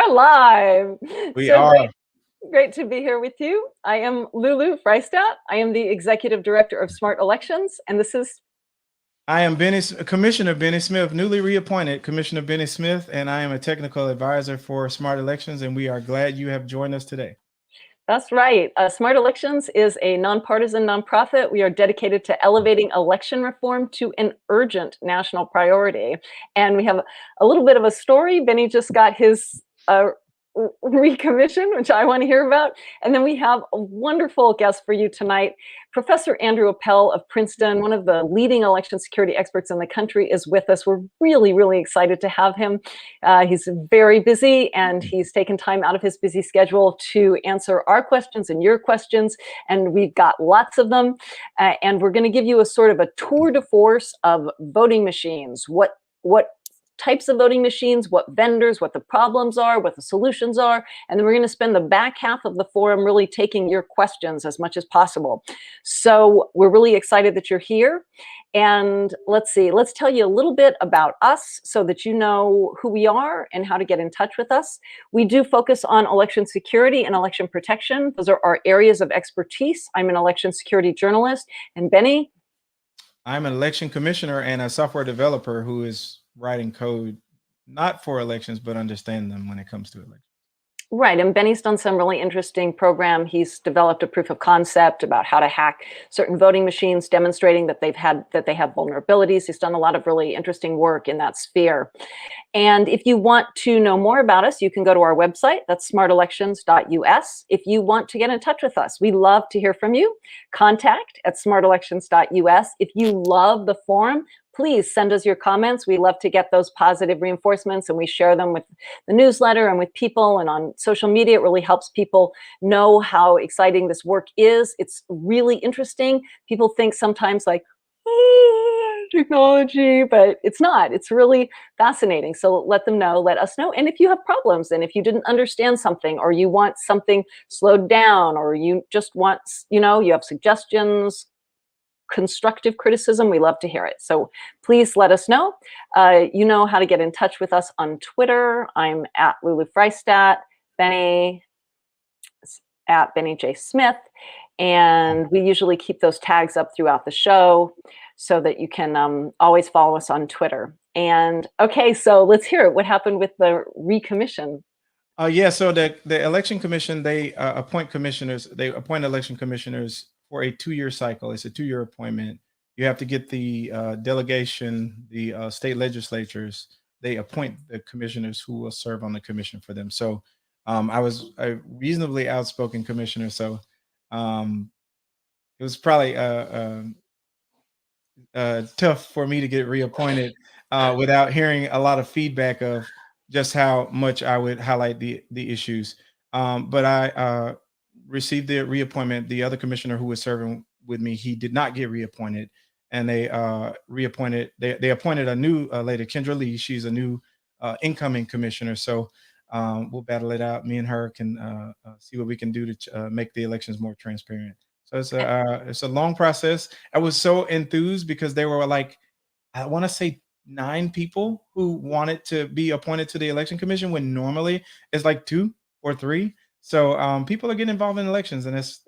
are live. We So are. great to be here with you. I am Lulu Freistadt. I am the Executive Director of Smart Elections, and this is I am Commissioner Benny Smith, newly reappointed Commissioner Benny Smith, and I am a technical advisor for Smart Elections, and we are glad you have joined us today. That's right. Smart Elections is a nonpartisan nonprofit. We are dedicated to elevating election reform to an urgent national priority. And we have a little bit of a story. Benny just got his recommission, which I want to hear about. And then we have a wonderful guest for you tonight. Professor Andrew Appel of Princeton, one of the leading election security experts in the country, is with us. We're really, really excited to have him. He's very busy, and he's taken time out of his busy schedule to answer our questions and your questions. And we've got lots of them. And we're going to give you a sort of a tour de force of voting machines. What types of voting machines, what vendors, what the problems are, what the solutions are. And then we're going to spend the back half of the forum really taking your questions as much as possible. So we're really excited that you're here. And let's tell you a little bit about us so that you know who we are and how to get in touch with us. We do focus on election security and election protection. Those are our areas of expertise. I'm an election security journalist. And Benny? I'm an election commissioner and a software developer who is writing code, not for elections, but understand them when it comes to elections. Right, and Benny's done some really interesting program. He's developed a proof of concept about how to hack certain voting machines, demonstrating that they have vulnerabilities. He's done a lot of really interesting work in that sphere. And if you want to know more about us, you can go to our website. That's smartelections.us. If you want to get in touch with us, we love to hear from you. Contact@smartelections.us. If you love the forum, please send us your comments. We love to get those positive reinforcements, and we share them with the newsletter and with people and on social media. It really helps people know how exciting this work is. It's really interesting. People think sometimes like, technology, but it's not. It's really fascinating. So let them know, let us know. And if you have problems, and if you didn't understand something, or you want something slowed down, or you just want, you have suggestions, constructive criticism, we love to hear it. So please let us know. You know how to get in touch with us on Twitter. I'm at Lulu Freistadt, Benny at Benny J. Smith. And we usually keep those tags up throughout the show so that you can always follow us on Twitter. And okay, so let's hear it. What happened with the recommission? Yeah, so the election commission, they appoint commissioners. They appoint election commissioners for a 2-year cycle. It's a 2-year appointment. You have to get the delegation, the state legislatures. They appoint the commissioners who will serve on the commission for them. So I was a reasonably outspoken commissioner. So it was probably tough for me to get reappointed without hearing a lot of feedback of just how much I would highlight the issues. But I received the reappointment. The other commissioner who was serving with me, he did not get reappointed, and they reappointed. They appointed a new lady, Kendra Lee. She's a new incoming commissioner. So we'll battle it out. Me and her can see what we can do to make the elections more transparent. So it's a long process. I was so enthused because there were like, I want to say 9 people who wanted to be appointed to the election commission when normally it's like 2 or 3. So people are getting involved in elections, and that's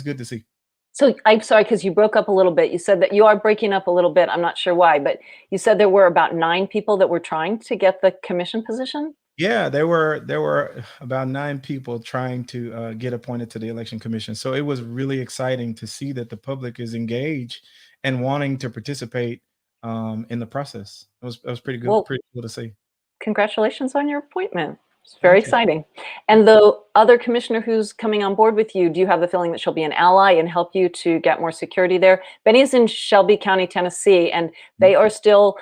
good to see. So I'm sorry, because you broke up a little bit. You said that you are breaking up a little bit. I'm not sure why, but you said there were about 9 people that were trying to get the commission position? Yeah, there were about 9 people trying to get appointed to the election commission. So it was really exciting to see that the public is engaged and wanting to participate in the process. It was pretty good, Well, pretty cool to see. congratulations on your appointment. It's very exciting. And the other commissioner who's coming on board with you, do you have the feeling that she'll be an ally and help you to get more security there? Benny's in Shelby County, Tennessee, and they are still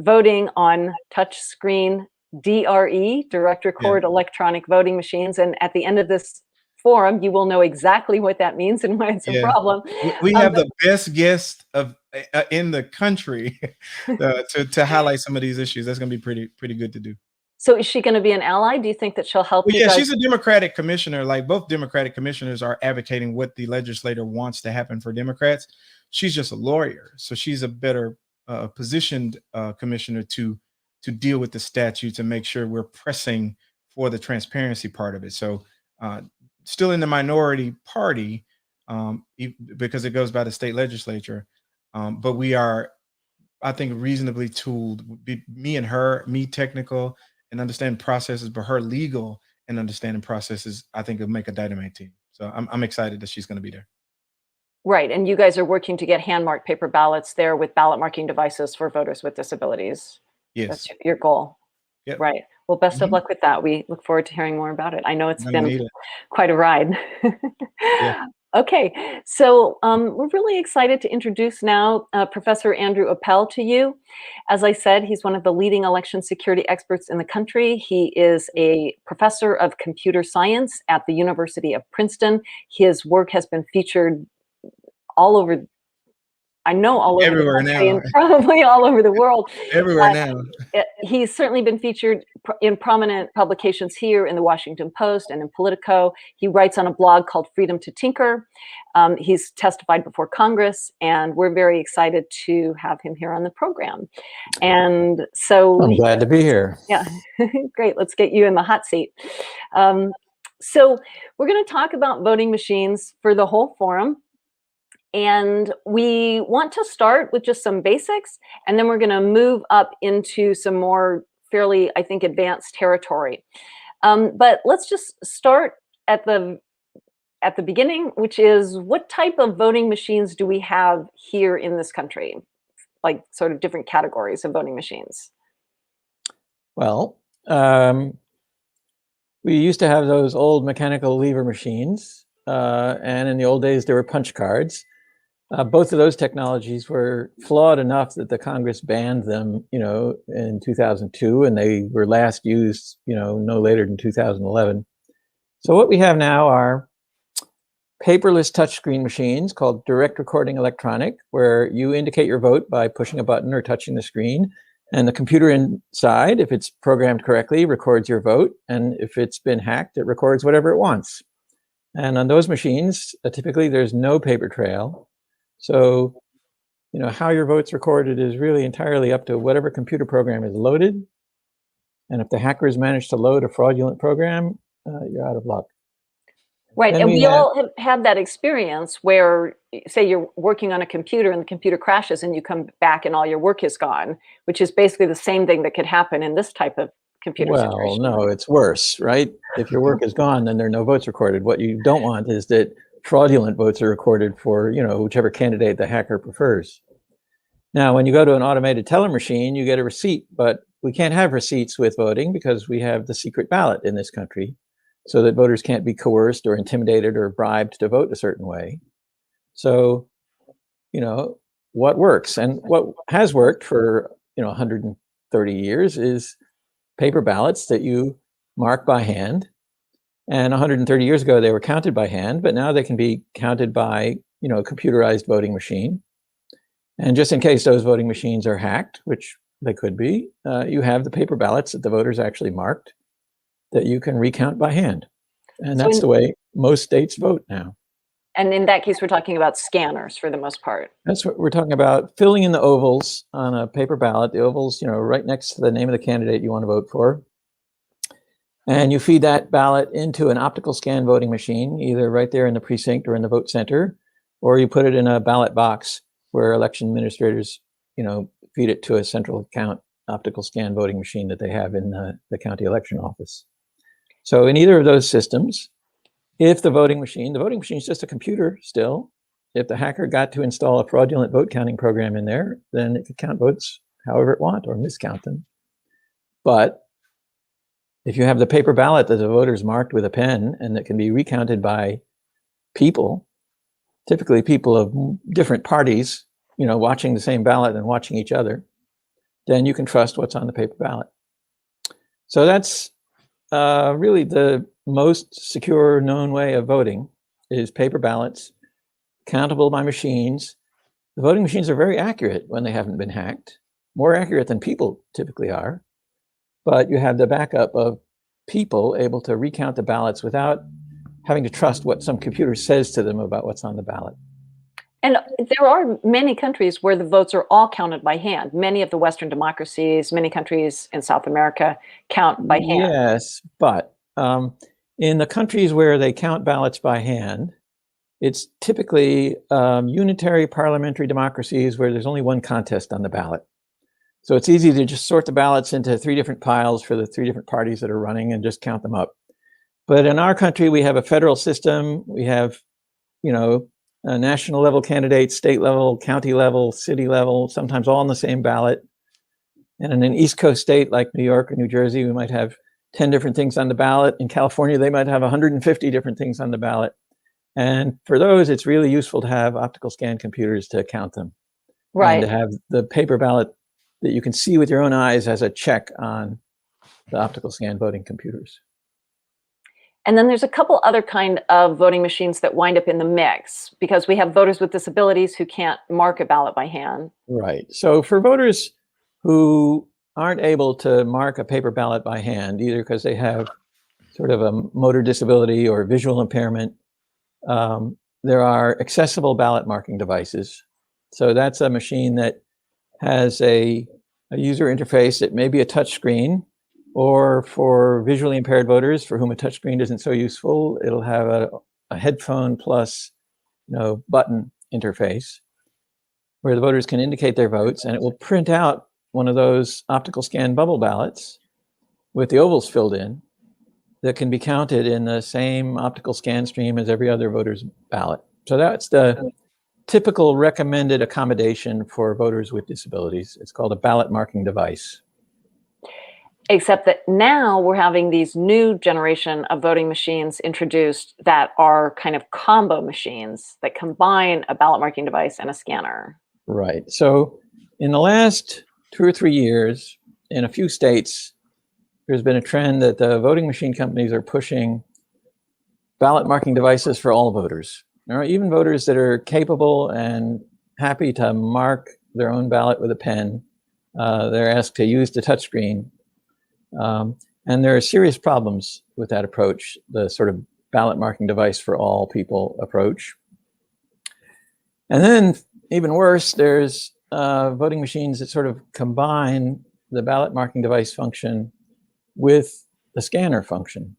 voting on touchscreen DRE, direct record electronic voting machines. And at the end of this forum, you will know exactly what that means and why it's a problem. We have the best guest in the country to highlight some of these issues. That's going to be pretty good to do. So is she going to be an ally? Do you think that she'll help you Yeah, guys? she's a Democratic commissioner. Like, both Democratic commissioners are advocating what the legislator wants to happen for Democrats. She's just a lawyer, so she's a better positioned commissioner to to deal with the statutes and make sure we're pressing for the transparency part of it. So still in the minority party, because it goes by the state legislature, but we are, I think, reasonably tooled. Me and her, me technical and understand processes, but her legal and understanding processes, I think will make a dynamite team. So I'm excited that she's going to be there. Right, and you guys are working to get hand-marked paper ballots there with ballot marking devices for voters with disabilities. Yes. That's your goal. Yep. Right. Well, best of luck with that. We look forward to hearing more about it. I know it's been quite a ride. Yeah. Okay, so we're really excited to introduce now Professor Andrew Appel to you. As I said, he's one of the leading election security experts in the country. He is a professor of computer science at the University of Princeton. His work has been featured all over, I know all over everywhere the country now, and probably all over the world. Everywhere now. He's certainly been featured in prominent publications here in the Washington Post and in Politico. He writes on a blog called Freedom to Tinker. He's testified before Congress, and we're very excited to have him here on the program. And so I'm glad to be here. Yeah, great. Let's get you in the hot seat. So we're going to talk about voting machines for the whole forum. And we want to start with just some basics, and then we're going to move up into some more fairly, I think, advanced territory. But let's just start at the beginning, which is, what type of voting machines do we have here in this country? Like sort of different categories of voting machines. Well, we used to have those old mechanical lever machines, and in the old days there were punch cards. Both of those technologies were flawed enough that the Congress banned them, in 2002, and they were last used, no later than 2011. So what we have now are paperless touchscreen machines called direct recording electronic, where you indicate your vote by pushing a button or touching the screen, and the computer inside, if it's programmed correctly, records your vote, and if it's been hacked, it records whatever it wants. And on those machines, typically there's no paper trail. So, how your vote's recorded is really entirely up to whatever computer program is loaded. And if the hackers manage to load a fraudulent program, you're out of luck. Right, and we all have had that experience where, say, you're working on a computer and the computer crashes and you come back and all your work is gone, which is basically the same thing that could happen in this type of computer situation. Well, no, it's worse, right? If your work is gone, then there are no votes recorded. What you don't want is that fraudulent votes are recorded for, whichever candidate the hacker prefers. Now, when you go to an automated teller machine, you get a receipt, but we can't have receipts with voting because we have the secret ballot in this country, so that voters can't be coerced or intimidated or bribed to vote a certain way. So, what works and what has worked for, 130 years is paper ballots that you mark by hand. And 130 years ago, they were counted by hand, but now they can be counted by, a computerized voting machine. And just in case those voting machines are hacked, which they could be, you have the paper ballots that the voters actually marked that you can recount by hand. And that's the way most states vote now. And in that case, we're talking about scanners for the most part. That's what we're talking about, filling in the ovals on a paper ballot, the ovals, right next to the name of the candidate you want to vote for. And you feed that ballot into an optical scan voting machine, either right there in the precinct or in the vote center, or you put it in a ballot box where election administrators, feed it to a central count optical scan voting machine that they have in the county election office. So in either of those systems, if the voting machine is just a computer still, if the hacker got to install a fraudulent vote counting program in there, then it could count votes however it wants or miscount them. But if you have the paper ballot that the voters marked with a pen and that can be recounted by people, typically people of different parties, watching the same ballot and watching each other, then you can trust what's on the paper ballot. So that's really the most secure known way of voting is paper ballots, countable by machines. The voting machines are very accurate when they haven't been hacked, more accurate than people typically are. But you have the backup of people able to recount the ballots without having to trust what some computer says to them about what's on the ballot. And there are many countries where the votes are all counted by hand. Many of the Western democracies, many countries in South America count by hand. Yes, but in the countries where they count ballots by hand, it's typically unitary parliamentary democracies where there's only one contest on the ballot. So it's easy to just sort the ballots into 3 different piles for the 3 different parties that are running and just count them up. But in our country, we have a federal system. We have, national level candidates, state level, county level, city level, sometimes all on the same ballot. And in an East Coast state like New York or New Jersey, we might have 10 different things on the ballot. In California, they might have 150 different things on the ballot. And for those, it's really useful to have optical scan computers to count them. Right. And to have the paper ballot that you can see with your own eyes as a check on the optical scan voting computers. And then there's a couple other kind of voting machines that wind up in the mix because we have voters with disabilities who can't mark a ballot by hand. Right. So for voters who aren't able to mark a paper ballot by hand, either because they have sort of a motor disability or visual impairment, there are accessible ballot marking devices. So that's a machine that has a user interface that may be a touch screen, or for visually impaired voters for whom a touch screen isn't so useful, it'll have a headphone plus button interface where the voters can indicate their votes, and it will print out one of those optical scan bubble ballots with the ovals filled in that can be counted in the same optical scan stream as every other voter's ballot. So that's the typical recommended accommodation for voters with disabilities. It's called a ballot marking device. Except that now we're having these new generation of voting machines introduced that are kind of combo machines that combine a ballot marking device and a scanner. Right. So in the last 2 or 3 years, in a few states, there's been a trend that the voting machine companies are pushing ballot marking devices for all voters. There are even voters that are capable and happy to mark their own ballot with a pen. They're asked to use the touchscreen. And there are serious problems with that approach, the sort of ballot marking device for all people approach. And then even worse, there's voting machines that sort of combine the ballot marking device function with the scanner function.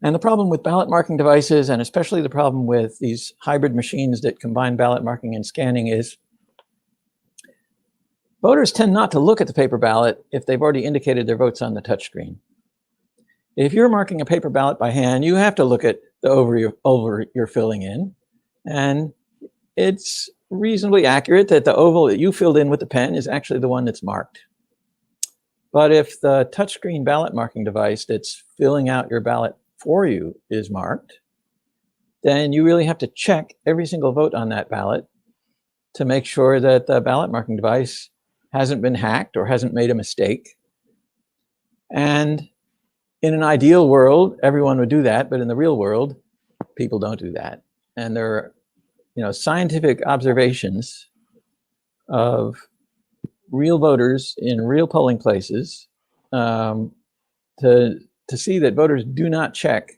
And the problem with ballot marking devices, and especially the problem with these hybrid machines that combine ballot marking and scanning, is voters tend not to look at the paper ballot if they've already indicated their votes on the touchscreen. If you're marking a paper ballot by hand, you have to look at the oval you're filling in. And it's reasonably accurate that the oval that you filled in with the pen is actually the one that's marked. But if the touchscreen ballot marking device that's filling out your ballot for you is marked, then you really have to check every single vote on that ballot to make sure that the ballot marking device hasn't been hacked or hasn't made a mistake. And in an ideal world, everyone would do that, but in the real world, people don't do that. And there are, scientific observations of real voters in real polling places to see that voters do not check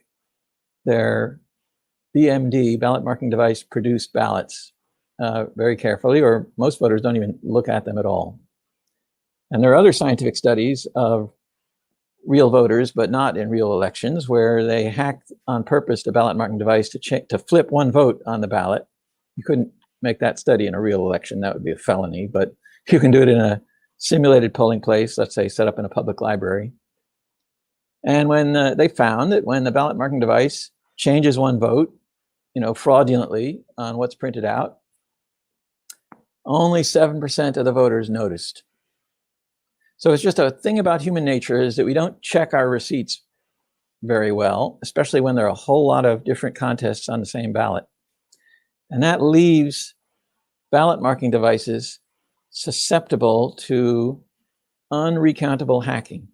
their BMD, ballot marking device produced ballots very carefully, or most voters don't even look at them at all. And there are other scientific studies of real voters, but not in real elections, where they hacked on purpose the ballot marking device to flip one vote on the ballot. You couldn't make that study in a real election. That would be a felony, but you can do it in a simulated polling place, let's say set up in a public library. And when they found that when the ballot marking device changes one vote, fraudulently on what's printed out, only 7% of the voters noticed. So it's just a thing about human nature is that we don't check our receipts very well, especially when there are a whole lot of different contests on the same ballot. And that leaves ballot marking devices susceptible to unrecountable hacking,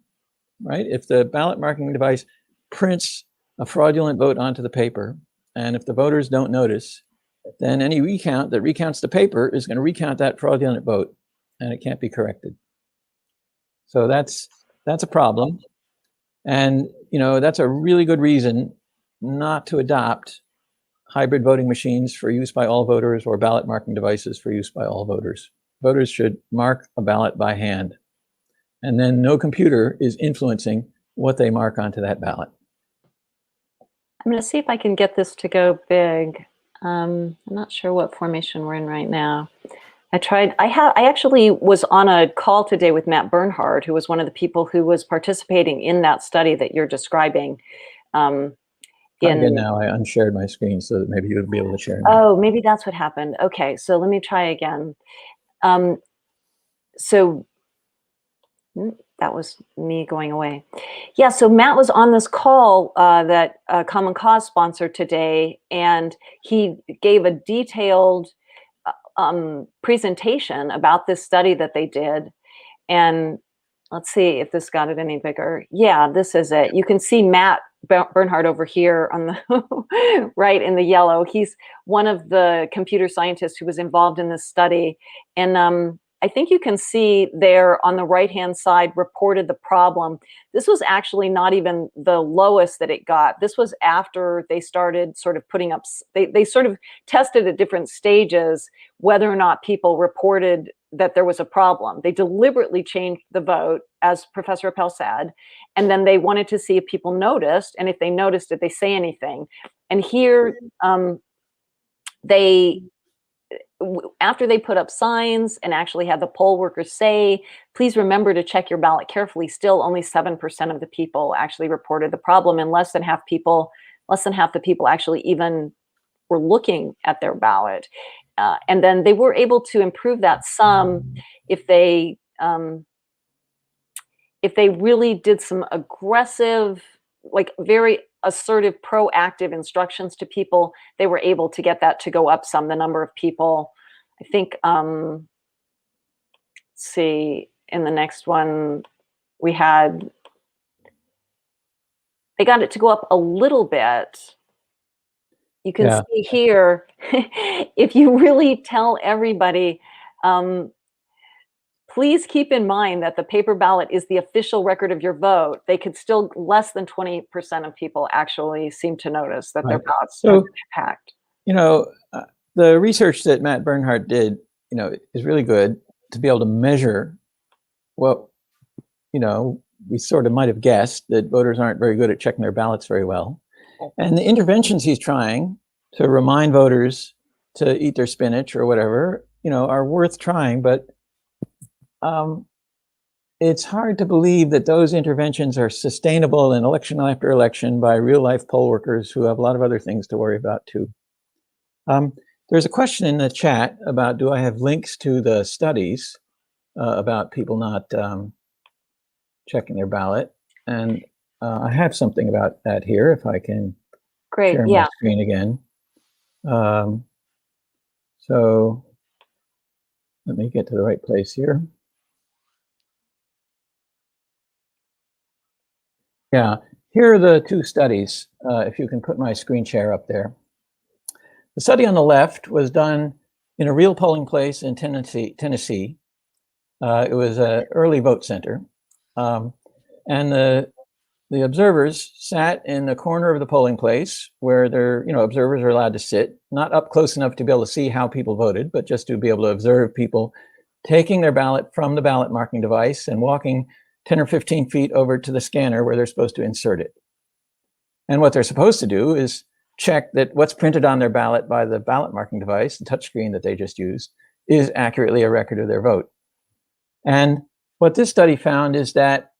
right? If the ballot marking device prints a fraudulent vote onto the paper, and if the voters don't notice, then any recount that recounts the paper is going to recount that fraudulent vote, and it can't be corrected. So that's a problem. And, that's a really good reason not to adopt hybrid voting machines for use by all voters or ballot marking devices for use by all voters. Voters should mark a ballot by hand, and then no computer is influencing what they mark onto that ballot. I'm going to see if I can get this to go big. I'm not sure what formation we're in right now. I actually was on a call today with Matt Bernhard, who was one of the people who was participating in that study that you're describing. Again, now I unshared my screen so that maybe you would be able to share now. Oh, maybe that's what happened. Okay, so let me try again. That was me going away. Yeah, so Matt was on this call that Common Cause sponsored today, and he gave a detailed presentation about this study that they did. And let's see if this got it any bigger. Yeah, this is it. You can see Matt Bernhard over here on the right in the yellow. He's one of the computer scientists who was involved in this study. And I think you can see there on the right-hand side, reported the problem. This was actually not even the lowest that it got. This was after they started sort of putting up, they sort of tested at different stages whether or not people reported that there was a problem. They deliberately changed the vote, as Professor Appel said, and then they wanted to see if people noticed, and if they noticed, did they say anything? And here, after they put up signs and actually had the poll workers say, please remember to check your ballot carefully, still only 7% of the people actually reported the problem, and less than half the people actually even were looking at their ballot. And then they were able to improve that some if they really did some aggressive, like very assertive, proactive instructions to people. They were able to get that to go up some, the number of people. I think, let's see, in the next one, they got it to go up a little bit. You can see here, if you really tell everybody, please keep in mind that the paper ballot is the official record of your vote, they could still, less than 20% of people actually seem to notice that their ballots have been hacked. The research that Matt Bernhard did, is really good to be able to measure what, we sort of might have guessed, that voters aren't very good at checking their ballots very well. And the interventions he's trying to remind voters to eat their spinach or whatever, are worth trying, but it's hard to believe that those interventions are sustainable in election after election by real life poll workers who have a lot of other things to worry about too. There's a question in the chat about, do I have links to the studies about people not checking their ballot? And I have something about that here, if I can share my screen again. So let me get to the right place here. Yeah, here are the two studies, if you can put my screen share up there. The study on the left was done in a real polling place in Tennessee. It was an early vote center. And the observers sat in the corner of the polling place where observers are allowed to sit, not up close enough to be able to see how people voted, but just to be able to observe people taking their ballot from the ballot marking device and walking 10 or 15 feet over to the scanner where they're supposed to insert it. And what they're supposed to do is check that what's printed on their ballot by the ballot marking device, the touchscreen that they just used, is accurately a record of their vote. And what this study found is that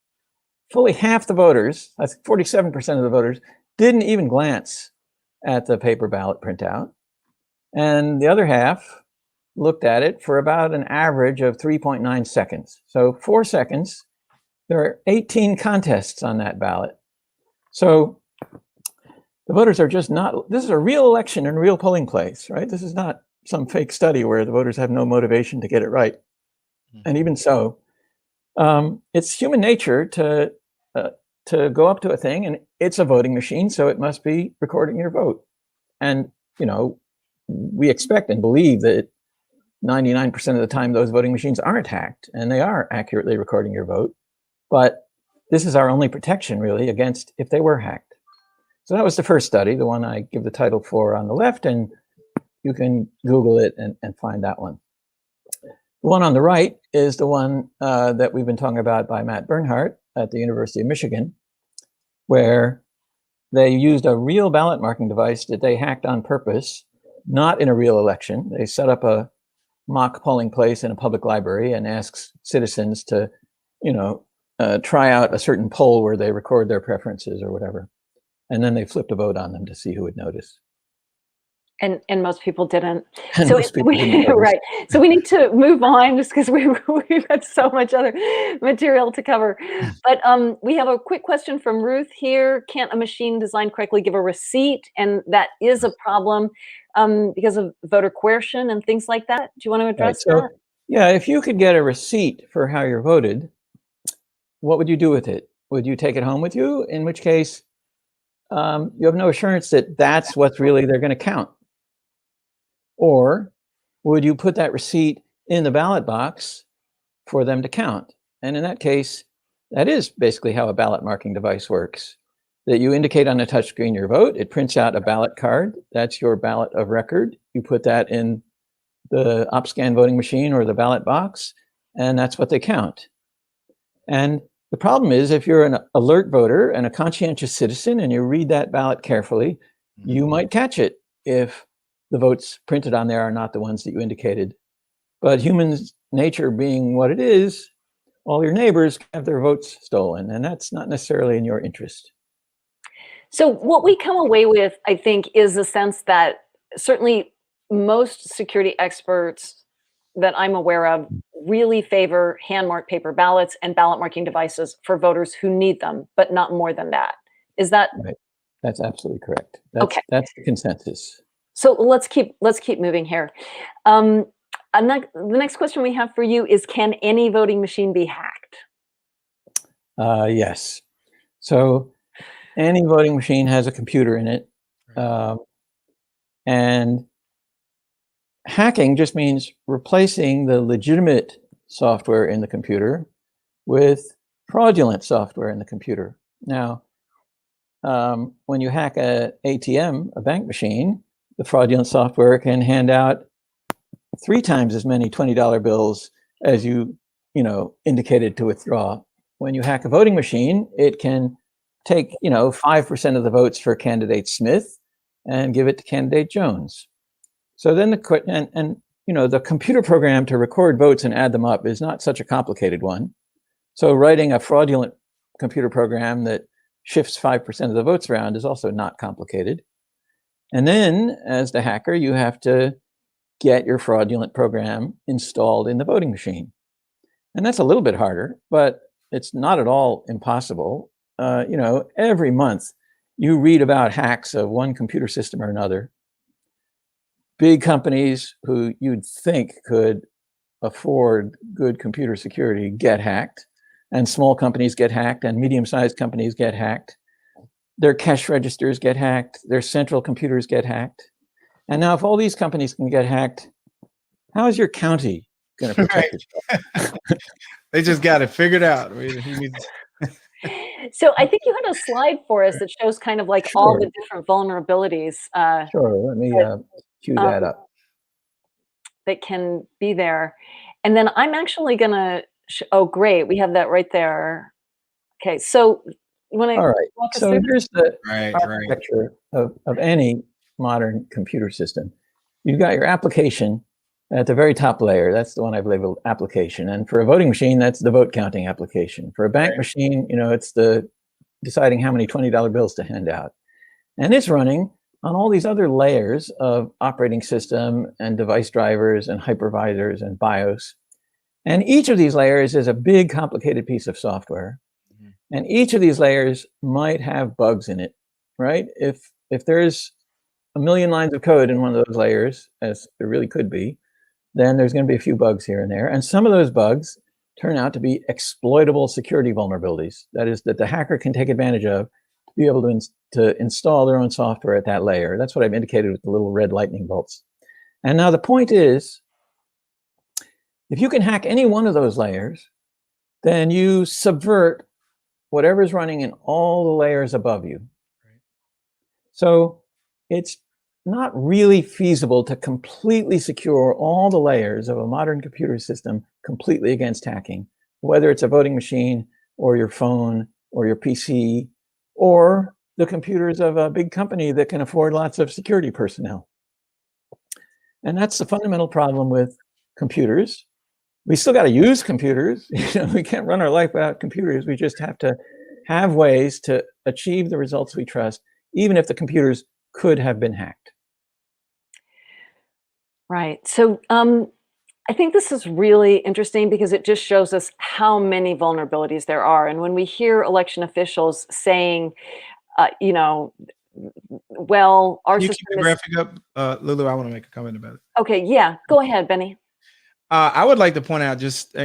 fully half the voters, that's 47% of the voters, didn't even glance at the paper ballot printout. And the other half looked at it for about an average of 3.9 seconds. So 4 seconds. There are 18 contests on that ballot. So the voters are just not, this is a real election in a real polling place, right? This is not some fake study where the voters have no motivation to get it right. And even so, it's human nature to go up to a thing, and it's a voting machine, so it must be recording your vote. And, we expect and believe that 99% of the time those voting machines aren't hacked, and they are accurately recording your vote. But this is our only protection, really, against if they were hacked. So that was the first study, the one I give the title for on the left, and you can Google it and find that one. The one on the right is the one that we've been talking about by Matt Bernhardt at the University of Michigan, where they used a real ballot marking device that they hacked on purpose, not in a real election. They set up a mock polling place in a public library and asked citizens to, try out a certain poll where they record their preferences or whatever. And then they flipped a vote on them to see who would notice. And most people didn't. And So most people didn't notice. right. So we need to move on just because we've got so much other material to cover. But we have a quick question from Ruth here. Can't a machine designed correctly give a receipt? And that is a problem because of voter coercion and things like that. Do you want to address that? Yeah, if you could get a receipt for how you're voted, what would you do with it? Would you take it home with you? In which case, you have no assurance that that's what's really they're going to count. Or would you put that receipt in the ballot box for them to count? And in that case, that is basically how a ballot marking device works. That you indicate on a touchscreen your vote, it prints out a ballot card, that's your ballot of record. You put that in the OpScan voting machine or the ballot box, and that's what they count. And the problem is if you're an alert voter and a conscientious citizen and you read that ballot carefully, you might catch it if the votes printed on there are not the ones that you indicated. But human nature being what it is, all your neighbors have their votes stolen, and that's not necessarily in your interest. So what we come away with, I think, is a sense that certainly most security experts that I'm aware of really favor hand-marked paper ballots and ballot marking devices for voters who need them, but not more than that. Is that right? That's absolutely correct. Okay. That's the consensus. So let's keep moving here. The next question we have for you is: can any voting machine be hacked? Yes. So any voting machine has a computer in it, and hacking just means replacing the legitimate software in the computer with fraudulent software in the computer. Now, when you hack a ATM, a bank machine, the fraudulent software can hand out 3 times as many $20 bills as you indicated to withdraw. When you hack a voting machine, it can take 5% of the votes for candidate Smith and give it to candidate Jones. So then the computer program to record votes and add them up is not such a complicated one. So writing a fraudulent computer program that shifts 5% of the votes around is also not complicated. And then as the hacker, you have to get your fraudulent program installed in the voting machine. And that's a little bit harder, but it's not at all impossible. Every month you read about hacks of one computer system or another. Big companies who you'd think could afford good computer security get hacked, and small companies get hacked, and medium-sized companies get hacked. Their cash registers get hacked, their central computers get hacked. And now if all these companies can get hacked, how is your county going to protect itself? They just got it figured out. So I think you had a slide for us that shows kind of like all the different vulnerabilities. Sure, let me cue that up. That can be there. And then I'm actually going to, oh, great. We have that right there. Okay, so when I all right, so here's the architecture of any modern computer system. You've got your application at the very top layer. That's the one I've labeled application. And for a voting machine, that's the vote counting application. For a bank machine, it's the deciding how many $20 bills to hand out. And it's running on all these other layers of operating system and device drivers and hypervisors and BIOS. And each of these layers is a big, complicated piece of software. And each of these layers might have bugs in it, right? If there's a million lines of code in one of those layers, as there really could be, then there's going to be a few bugs here and there. And some of those bugs turn out to be exploitable security vulnerabilities. That is, that the hacker can take advantage of to be able to install their own software at that layer. That's what I've indicated with the little red lightning bolts. And now the point is, if you can hack any one of those layers, then you subvert whatever's running in all the layers above you. So it's not really feasible to completely secure all the layers of a modern computer system completely against hacking, whether it's a voting machine or your phone or your PC or the computers of a big company that can afford lots of security personnel. And that's the fundamental problem with computers. We still got to use computers. We can't run our life without computers. We just have to have ways to achieve the results we trust, even if the computers could have been hacked. Right. So I think this is really interesting because it just shows us how many vulnerabilities there are. And when we hear election officials saying, well, our Can you system keep the is graphic up, Lulu? I want to make a comment about it. okay. Yeah, go ahead, Benny. I would like to point out just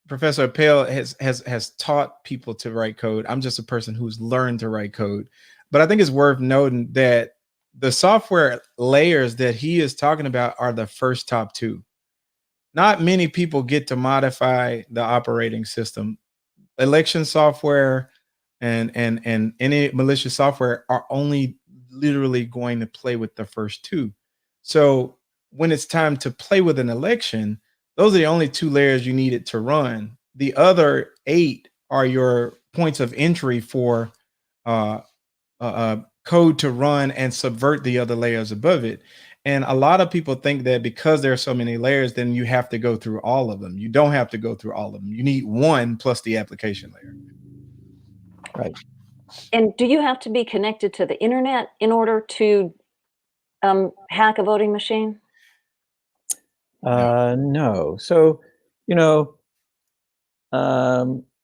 Professor Appel has taught people to write code. I'm just a person who's learned to write code, but I think it's worth noting that the software layers that he is talking about are the first top two. Not many people get to modify the operating system. Election software and any malicious software are only literally going to play with the first two. So when it's time to play with an election, those are the only two layers you need it to run. The other 8 are your points of entry for code to run and subvert the other layers above it. And a lot of people think that because there are so many layers, then you have to go through all of them. You don't have to go through all of them. You need one plus the application layer. Right. And do you have to be connected to the internet in order to hack a voting machine? No. So,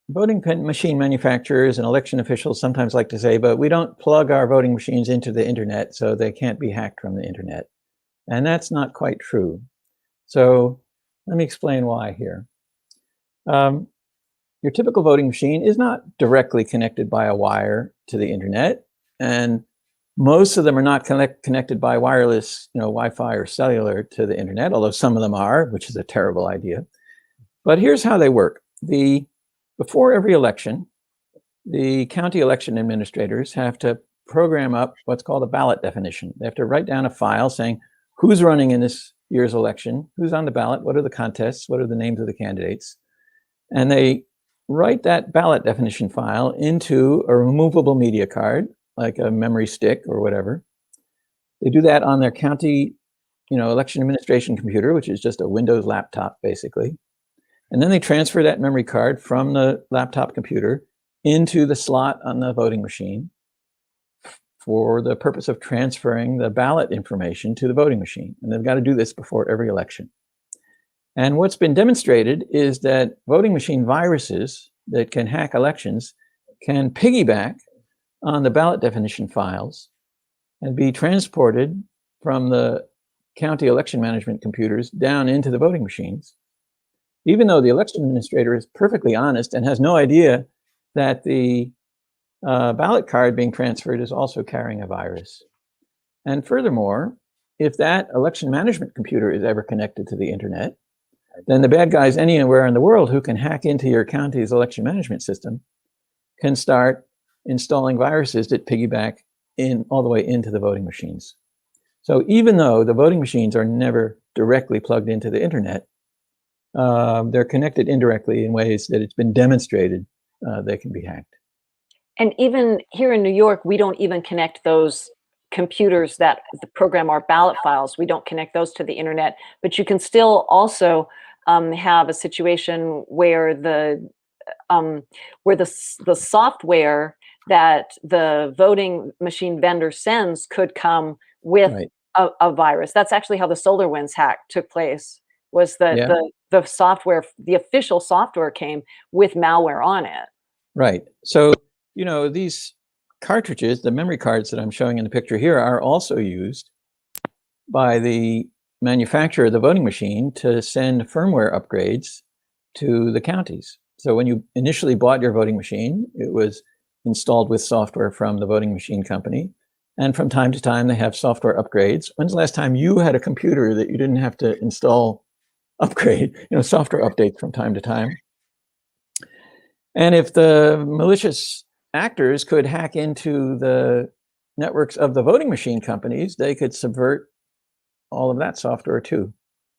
voting machine manufacturers and election officials sometimes like to say, but we don't plug our voting machines into the internet, so they can't be hacked from the internet. And that's not quite true. So let me explain why here. Your typical voting machine is not directly connected by a wire to the internet, and most of them are not connected by wireless, Wi-Fi or cellular to the internet, although some of them are, which is a terrible idea. But here's how they work. Before every election, the county election administrators have to program up what's called a ballot definition. They have to write down a file saying who's running in this year's election, who's on the ballot, what are the contests, what are the names of the candidates. And they write that ballot definition file into a removable media card, like a memory stick or whatever. They do that on their county, election administration computer, which is just a Windows laptop, basically. And then they transfer that memory card from the laptop computer into the slot on the voting machine for the purpose of transferring the ballot information to the voting machine. And they've got to do this before every election. And what's been demonstrated is that voting machine viruses that can hack elections can piggyback on the ballot definition files and be transported from the county election management computers down into the voting machines, even though the election administrator is perfectly honest and has no idea that the ballot card being transferred is also carrying a virus. And furthermore, if that election management computer is ever connected to the internet, then the bad guys anywhere in the world who can hack into your county's election management system can start installing viruses that piggyback in all the way into the voting machines. So even though the voting machines are never directly plugged into the internet, they're connected indirectly in ways that it's been demonstrated they can be hacked. And even here in New York, we don't even connect those computers that program our ballot files. We don't connect those to the internet, but you can still also have a situation where the software that the voting machine vendor sends could come with Right. a virus. That's actually how the SolarWinds hack took place. Was that Yeah. the software, the official software came with malware on it. Right. So, these cartridges, the memory cards that I'm showing in the picture here, are also used by the manufacturer of the voting machine to send firmware upgrades to the counties. So when you initially bought your voting machine, it was installed with software from the voting machine company. And from time to time, they have software upgrades. When's the last time you had a computer that you didn't have to install upgrade, software updates from time to time? And if the malicious actors could hack into the networks of the voting machine companies, they could subvert all of that software too.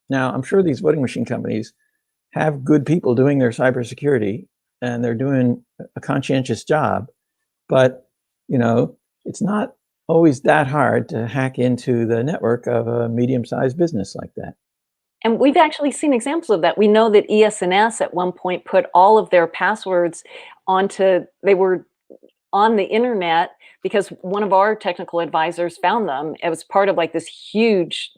Now, I'm sure these voting machine companies have good people doing their cybersecurity, and they're doing a conscientious job, but it's not always that hard to hack into the network of a medium-sized business like that. And we've actually seen examples of that. We know that ES&S at one point put all of their passwords they were on the internet because one of our technical advisors found them. It was part of like this huge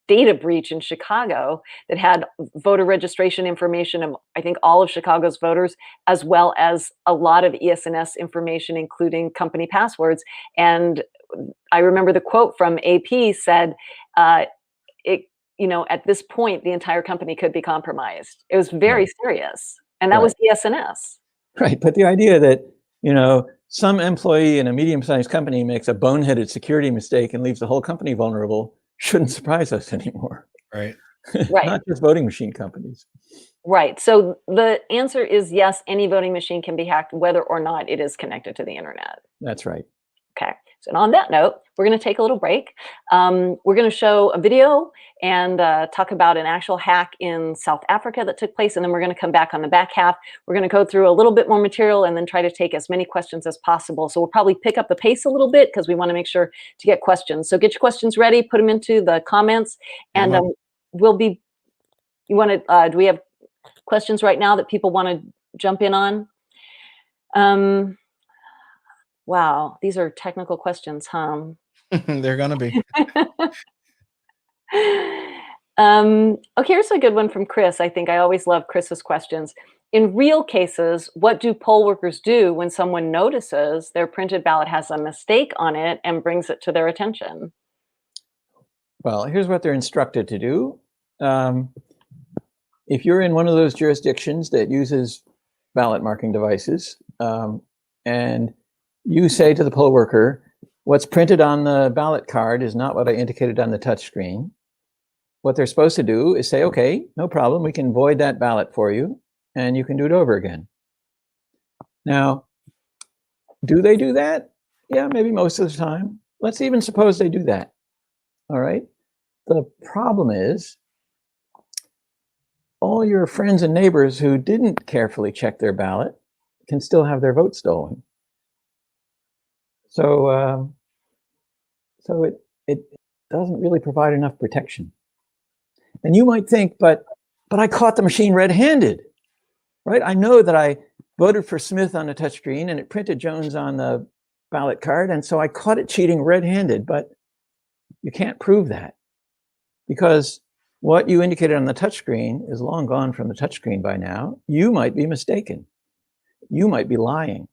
data breach in Chicago that had voter registration information of, I think, all of Chicago's voters, as well as a lot of ES&S information, including company passwords. And I remember the quote from AP said, at this point, the entire company could be compromised. It was very serious. And that was ES&S. Right. But the idea that, some employee in a medium-sized company makes a boneheaded security mistake and leaves the whole company vulnerable shouldn't surprise us anymore. Right. Right. Not just voting machine companies. Right. So the answer is yes, any voting machine can be hacked, whether or not it is connected to the internet. That's right. Okay. So on that note, we're going to take a little break. We're going to show a video and talk about an actual hack in South Africa that took place. And then we're going to come back on the back half. We're going to go through a little bit more material and then try to take as many questions as possible. So we'll probably pick up the pace a little bit because we want to make sure to get questions. So get your questions ready, put them into the comments, and do we have questions right now that people want to jump in on? Wow, these are technical questions, huh? They're gonna be. Okay, here's a good one from Chris. I think I always love Chris's questions. In real cases, what do poll workers do when someone notices their printed ballot has a mistake on it and brings it to their attention? Well, here's what they're instructed to do. If you're in one of those jurisdictions that uses ballot marking devices, and you say to the poll worker, what's printed on the ballot card is not what I indicated on the touch screen. What they're supposed to do is say, okay, no problem, we can void that ballot for you, and you can do it over again. Now, do they do that? Yeah, maybe most of the time. Let's even suppose they do that. All right. The problem is all your friends and neighbors who didn't carefully check their ballot can still have their vote stolen. So it doesn't really provide enough protection. And you might think, but I caught the machine red-handed, right? I know that I voted for Smith on the touchscreen and it printed Jones on the ballot card, and so I caught it cheating red-handed, but you can't prove that because what you indicated on the touchscreen is long gone from the touchscreen by now. You might be mistaken. You might be lying,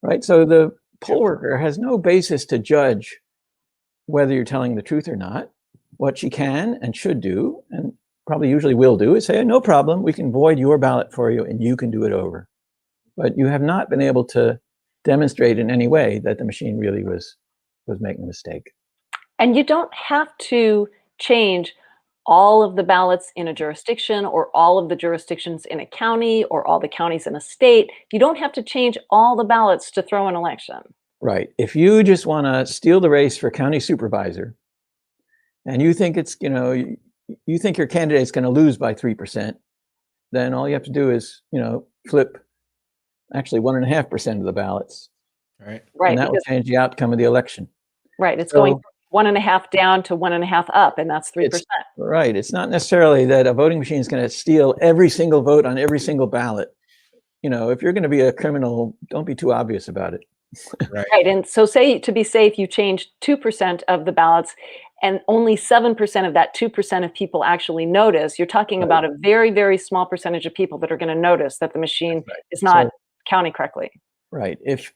right? So the poll worker has no basis to judge whether you're telling the truth or not. What she can and should do, and probably usually will do, is say, no problem, we can void your ballot for you and you can do it over. But you have not been able to demonstrate in any way that the machine really was making a mistake. And you don't have to change all of the ballots in a jurisdiction or all of the jurisdictions in a county or all the counties in a state. You don't have to change all the ballots to throw an election. Right. If you just want to steal the race for county supervisor and you think it's, you think your candidate's going to lose by 3%, then all you have to do is, flip actually 1.5% of the ballots. Right. And that will change the outcome of the election. Right. It's going 1.5 down to 1.5 up, and that's 3%. Right. It's not necessarily that a voting machine is going to steal every single vote on every single ballot. If you're going to be a criminal, don't be too obvious about it. Right. And so say, to be safe, you change 2% of the ballots and only 7% of that 2% of people actually notice. You're talking about a very, very small percentage of people that are going to notice that the machine is not counting correctly. Right. If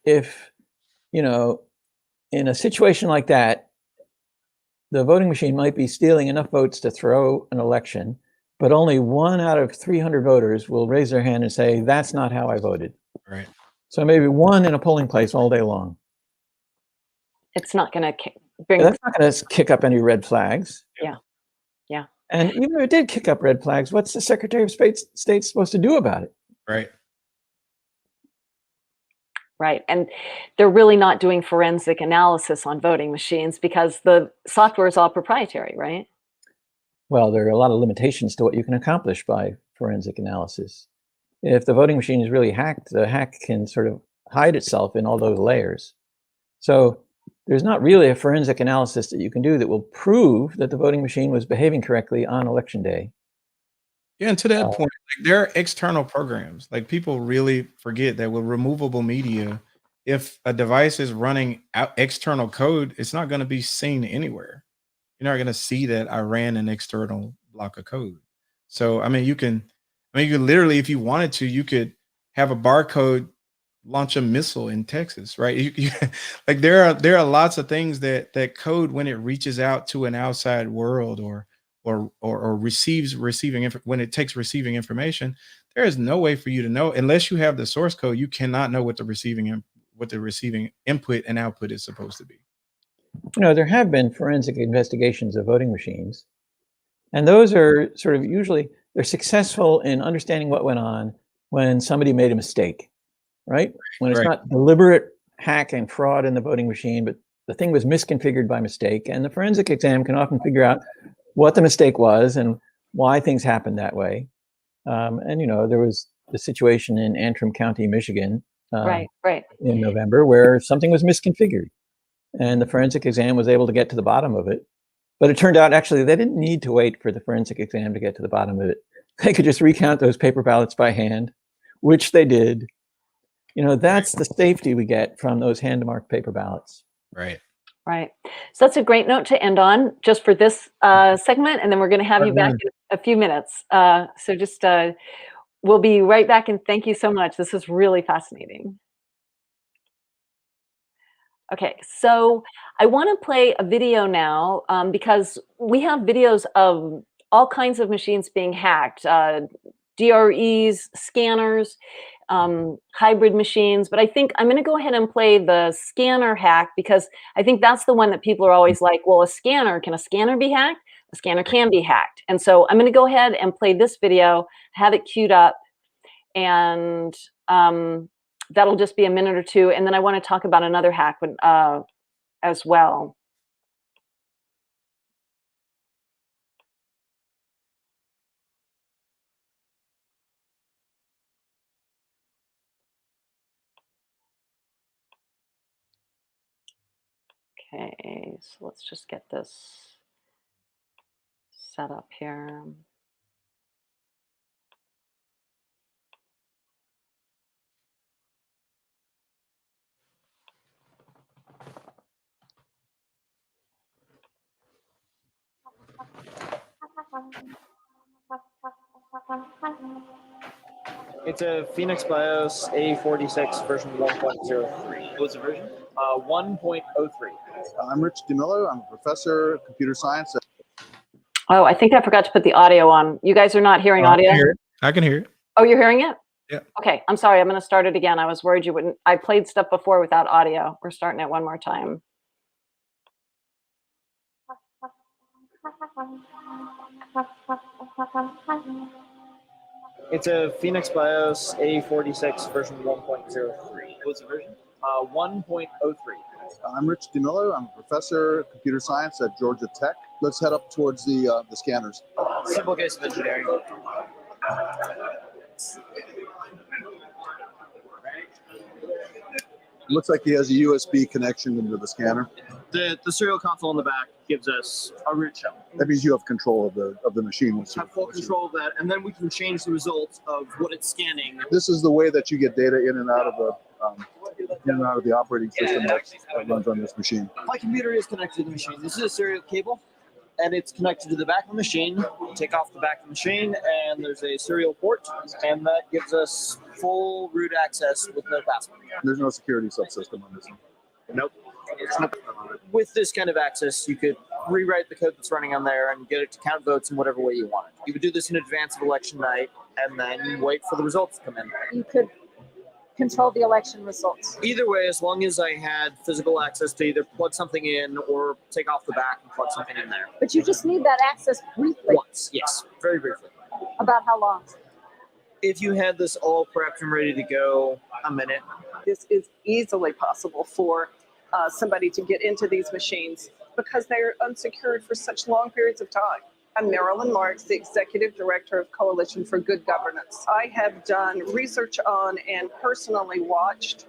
in a situation like that, the voting machine might be stealing enough votes to throw an election, but only 1 out of 300 voters will raise their hand and say, that's not how I voted. Right. So maybe 1 in a polling place all day long. It's not going to that's not going to kick up any red flags. Yeah. Yeah. And even if it did kick up red flags, what's the Secretary of State supposed to do about it? Right. Right. And they're really not doing forensic analysis on voting machines because the software is all proprietary, right? Well, there are a lot of limitations to what you can accomplish by forensic analysis. If the voting machine is really hacked, the hack can sort of hide itself in all those layers. So there's not really a forensic analysis that you can do that will prove that the voting machine was behaving correctly on election day. Yeah, and to that point, like, there are external programs. Like, people really forget that with removable media, if a device is running out external code, it's not going to be seen anywhere. You're not going to see that I ran an external block of code. So, I mean, you can literally, if you wanted to, you could have a barcode launch a missile in Texas, right? Like, there are lots of things that code, when it reaches out to an outside world, or when it takes receiving information, there is no way for you to know unless you have the source code. You cannot know what the receiving input and output is supposed to be. There have been forensic investigations of voting machines, and those are sort of usually they're successful in understanding what went on when somebody made a mistake, right? When it's Right. not deliberate hack and fraud in the voting machine, but the thing was misconfigured by mistake, and the forensic exam can often figure out what the mistake was and why things happened that way. There was the situation in Antrim County, Michigan, Right. in November, where something was misconfigured, and the forensic exam was able to get to the bottom of it. But it turned out actually they didn't need to wait for the forensic exam to get to the bottom of it. They could just recount those paper ballots by hand, which they did. That's the safety we get from those hand-marked paper ballots. Right. Right. So that's a great note to end on just for this segment. And then we're going to have you back in a few minutes. So just we'll be right back. And thank you so much. This is really fascinating. Okay, so I want to play a video now because we have videos of all kinds of machines being hacked, DREs, scanners, hybrid machines. But I think I'm going to go ahead and play the scanner hack because I think that's the one that people are always like, well, can a scanner be hacked? A scanner can be hacked. And so I'm going to go ahead and play this video, have it queued up, and that'll just be a minute or two, and then I want to talk about another hack as well. Okay, so let's just get this set up here. It's a Phoenix BIOS A46 version 1.03. What's the version? 1.03. I'm Rich DeMillo. I'm a professor of computer science. Oh, I think I forgot to put the audio on. You guys are not hearing audio? I can hear it. Oh, you're hearing it? Yeah. Okay, I'm sorry. I'm going to start it again. I was worried you wouldn't. I played stuff before without audio. We're starting it one more time. It's a Phoenix BIOS A46 version 1.03. What's the version? 1.03. I'm Rich DeMillo. I'm a professor of computer science at Georgia Tech. Let's head up towards the scanners. Simple case of engineering. Looks like he has a USB connection into the scanner. The serial console in the back gives us a root shell. That means you have control of the machine. Have full control of that, and then we can change the results of what it's scanning. This is the way that you get data in and out of the operating system that runs on this machine. My computer is connected to the machine. This is a serial cable, and it's connected to the back of the machine. Take off the back of the machine, and there's a serial port, and that gives us full root access with no password. There's no security subsystem on this one. Nope. With this kind of access, you could rewrite the code that's running on there and get it to count votes in whatever way you want. You would do this in advance of election night, and then wait for the results to come in. You could control the election results. Either way, as long as I had physical access to either plug something in or take off the back and plug something in there. But you just need that access briefly. Once, yes, very briefly. About how long? If you had this all prepped and ready to go, a minute. This is easily possible for somebody to get into these machines because they're unsecured for such long periods of time. I'm Marilyn Marks, the Executive Director of Coalition for Good Governance. I have done research on and personally watched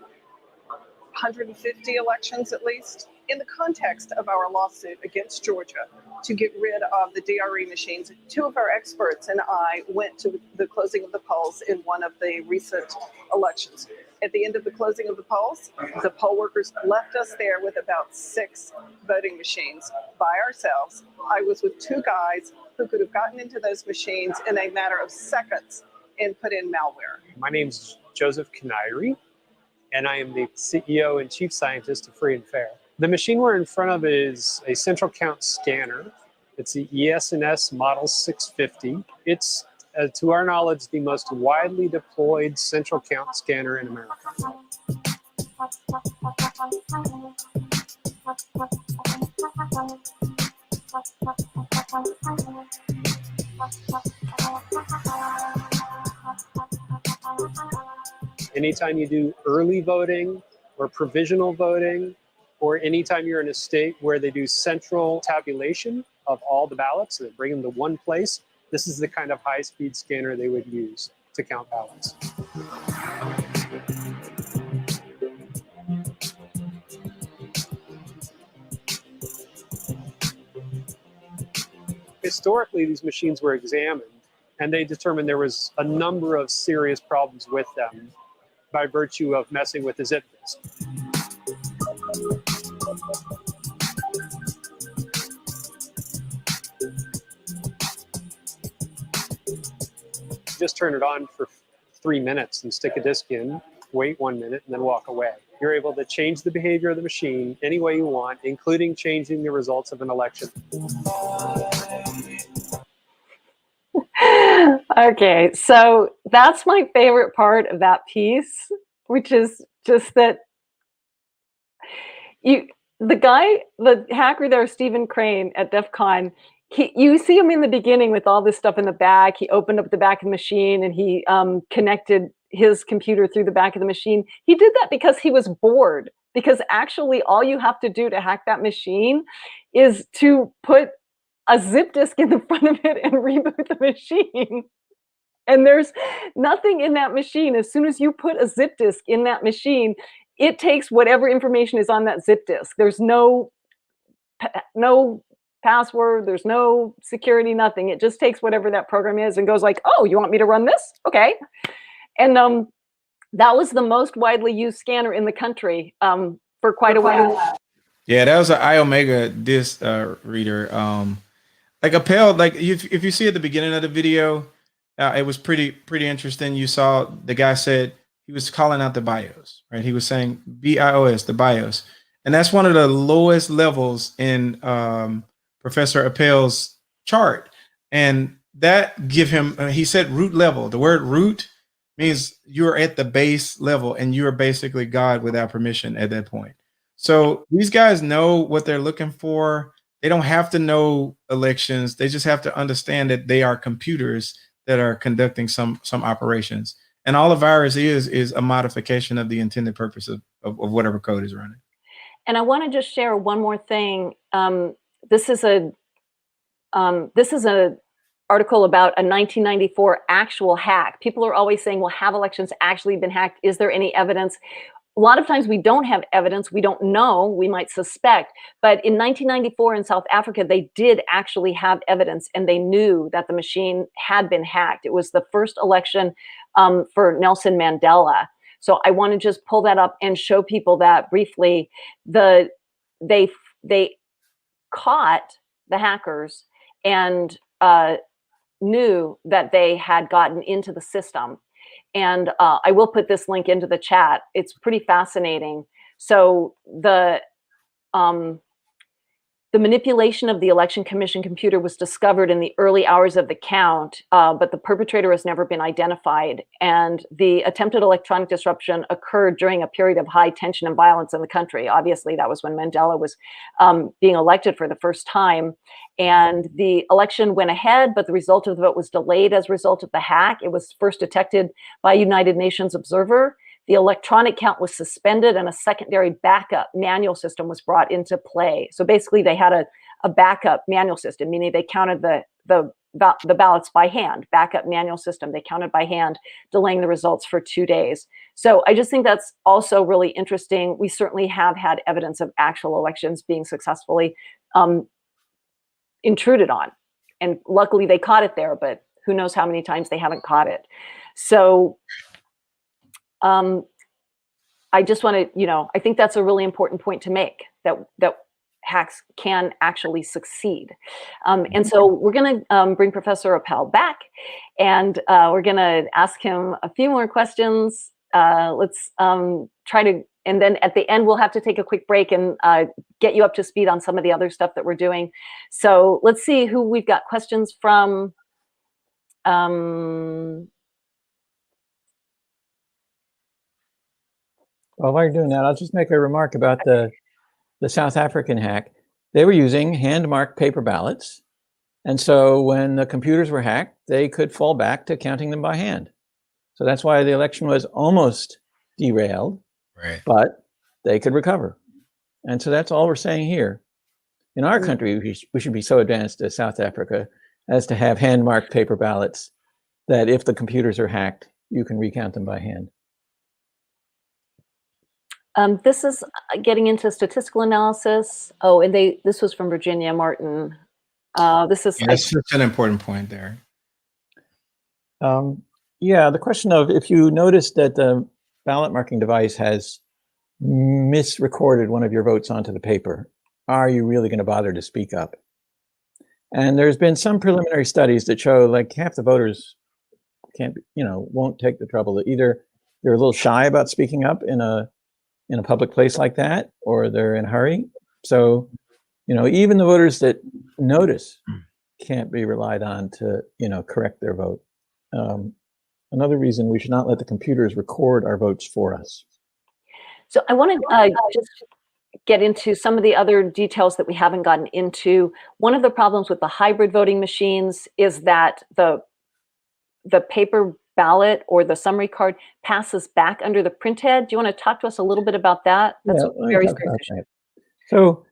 150 elections at least. In the context of our lawsuit against Georgia to get rid of the DRE machines, two of our experts and I went to the closing of the polls in one of the recent elections. At the end of the closing of the polls, the poll workers left us there with about 6 voting machines by ourselves. I was with 2 guys who could have gotten into those machines in a matter of seconds and put in malware. My name's Joseph Kanairi, and I am the CEO and Chief Scientist of Free and Fair. The machine we're in front of is a central count scanner. It's the ES&S Model 650. It's, to our knowledge, the most widely deployed central count scanner in America. Anytime you do early voting or provisional voting, or anytime you're in a state where they do central tabulation of all the ballots and bring them to one place, this is the kind of high-speed scanner they would use to count ballots. Historically, these machines were examined, and they determined there was a number of serious problems with them by virtue of messing with the zip disk. Just turn it on for 3 minutes and stick a disk in, wait 1 minute, and then walk away. You're able to change the behavior of the machine any way you want, including changing the results of an election. Okay, so that's my favorite part of that piece, which is just that the hacker there, Stephen Crane at DEF CON, you see him in the beginning with all this stuff in the back. He opened up the back of the machine and he connected his computer through the back of the machine. He did that because he was bored, because actually all you have to do to hack that machine is to put a zip disk in the front of it and reboot the machine. And there's nothing in that machine. As soon as you put a zip disk in that machine, it takes whatever information is on that zip disk. There's no password, there's no security, nothing. It just takes whatever that program is and goes like, oh, you want me to run this? Okay. And that was the most widely used scanner in the country for quite a while. Yeah, that was an iOmega disk reader. Like Appel, like if you see at the beginning of the video, it was pretty interesting. You saw the guy said he was calling out the BIOS, right? He was saying BIOS, the BIOS. And that's one of the lowest levels in Professor Appel's chart. And that give him, he said root level. The word root means you're at the base level and you're basically God without permission at that point. So these guys know what they're looking for. They don't have to know elections. They just have to understand that they are computers that are conducting some operations. And all a virus is a modification of the intended purpose of whatever code is running. And I want to just share one more thing. This is an article about a 1994 actual hack. People are always saying, well, have elections actually been hacked? Is there any evidence? A lot of times we don't have evidence. We don't know. We might suspect. But in 1994 in South Africa, they did actually have evidence, and they knew that the machine had been hacked. It was the first election for Nelson Mandela. So I want to just pull that up and show people that briefly. They caught the hackers and knew that they had gotten into the system. And I will put this link into the chat. It's pretty fascinating. So The manipulation of the Election Commission computer was discovered in the early hours of the count, but the perpetrator has never been identified. And the attempted electronic disruption occurred during a period of high tension and violence in the country. Obviously, that was when Mandela was being elected for the first time. And the election went ahead, but the result of the vote was delayed as a result of the hack. It was first detected by a United Nations observer. The electronic count was suspended and a secondary backup manual system was brought into play. So basically they had a backup manual system, meaning they counted the ballots by hand, backup manual system. They counted by hand, delaying the results for 2 days. So I just think that's also really interesting. We certainly have had evidence of actual elections being successfully intruded on. And luckily they caught it there, but who knows how many times they haven't caught it. So I just want to, I think that's a really important point to make, that hacks can actually succeed. And so we're going to bring Professor Appel back, and we're going to ask him a few more questions. Let's try to, and then at the end, we'll have to take a quick break and get you up to speed on some of the other stuff that we're doing. So let's see who we've got questions from. Well, while you're doing that, I'll just make a remark about the South African hack. They were using hand-marked paper ballots. And so when the computers were hacked, they could fall back to counting them by hand. So that's why the election was almost derailed, Right. but they could recover. And so that's all we're saying here. In our country, we should be so advanced as South Africa as to have hand-marked paper ballots that if the computers are hacked, you can recount them by hand. This is getting into statistical analysis. Oh, and this was from Virginia Martin. This is That's such an important point there. Yeah, the question of if you notice that the ballot marking device has misrecorded one of your votes onto the paper, are you really going to bother to speak up? And there's been some preliminary studies that show like half the voters won't take the trouble. Either they're a little shy about speaking up in a public place like that, or they're in a hurry. So, even the voters that notice can't be relied on to, correct their vote. Another reason we should not let the computers record our votes for us. So I want to just get into some of the other details that we haven't gotten into. One of the problems with the hybrid voting machines is that the paper ballot or the summary card passes back under the printhead. Do you want to talk to us a little bit about that? That's a very serious issue. So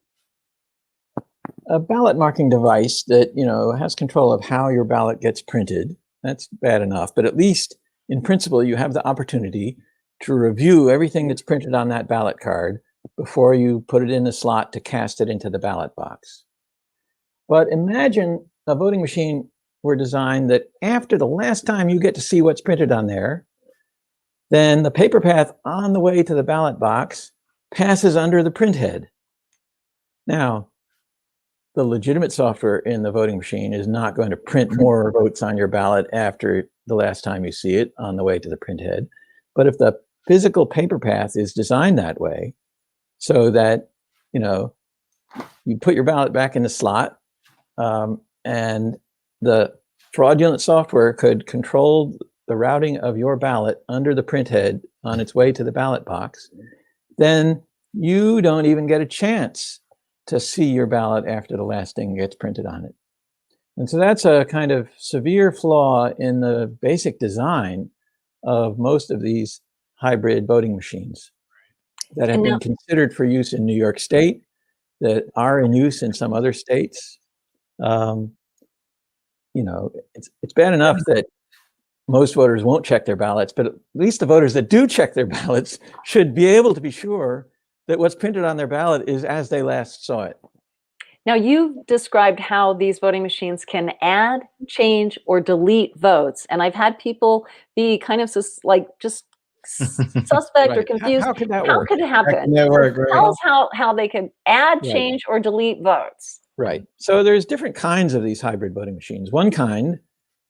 a ballot marking device that, has control of how your ballot gets printed, that's bad enough. But at least in principle, you have the opportunity to review everything that's printed on that ballot card before you put it in the slot to cast it into the ballot box. But imagine a voting machine were designed that after the last time you get to see what's printed on there, then the paper path on the way to the ballot box passes under the printhead. Now, the legitimate software in the voting machine is not going to print more votes on your ballot after the last time you see it on the way to the printhead. But if the physical paper path is designed that way, so that, you put your ballot back in the slot, and the fraudulent software could control the routing of your ballot under the printhead on its way to the ballot box, then you don't even get a chance to see your ballot after the last thing gets printed on it. And so that's a kind of severe flaw in the basic design of most of these hybrid voting machines that have been considered for use in New York State, that are in use in some other states. It's bad enough that most voters won't check their ballots, but at least the voters that do check their ballots should be able to be sure that what's printed on their ballot is as they last saw it. Now, you've described how these voting machines can add, change, or delete votes. And I've had people be kind of just suspect Right. or confused. How could that How work? could it happen? Work, right? Tell us how they could add, Right. change, or delete votes. Right. So there's different kinds of these hybrid voting machines. One kind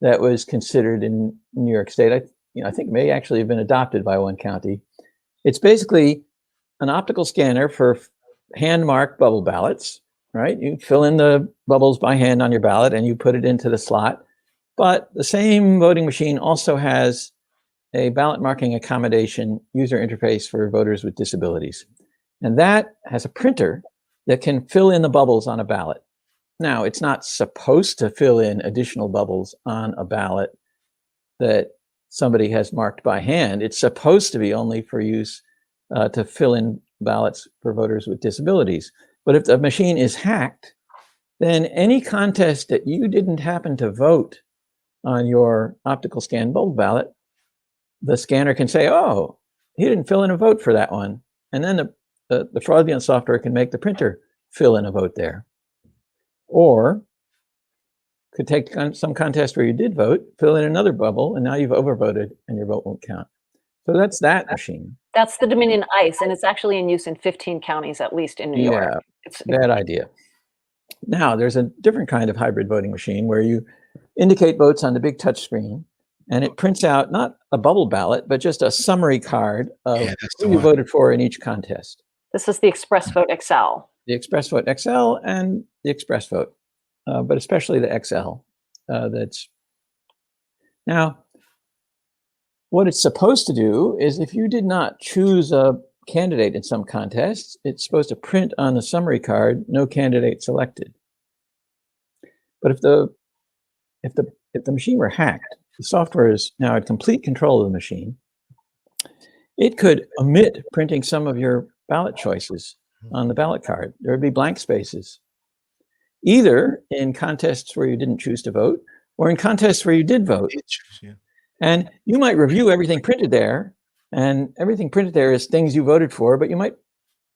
that was considered in New York State, I think may actually have been adopted by one county. It's basically an optical scanner for hand-marked bubble ballots. right? You fill in the bubbles by hand on your ballot and you put it into the slot. But the same voting machine also has a ballot marking accommodation user interface for voters with disabilities. And that has a printer that can fill in the bubbles on a ballot. Now, it's not supposed to fill in additional bubbles on a ballot that somebody has marked by hand. It's supposed to be only for use to fill in ballots for voters with disabilities. But if the machine is hacked, then any contest that you didn't happen to vote on your optical scan bubble ballot, the scanner can say, oh, he didn't fill in a vote for that one. And then the fraudulent software can make the printer fill in a vote there. Or could take some contest where you did vote, fill in another bubble, and now you've overvoted and your vote won't count. So that's that machine. That's the Dominion ICE, and it's actually in use in 15 counties, at least in New York. Yeah, It's bad idea. Now, there's a different kind of hybrid voting machine where you indicate votes on the big touch screen, and it prints out not a bubble ballot, but just a summary card of who you voted for in each contest. This is the Express Vote XL. The Express Vote XL and the Express Vote, but especially the XL. Now, what it's supposed to do is if you did not choose a candidate in some contests, it's supposed to print on the summary card, no candidate selected. But if the machine were hacked, the software is now at complete control of the machine. It could omit printing some of your ballot choices on the ballot card. There would be blank spaces, either in contests where you didn't choose to vote or in contests where you did vote. And you might review everything printed there, and everything printed there is things you voted for, but you might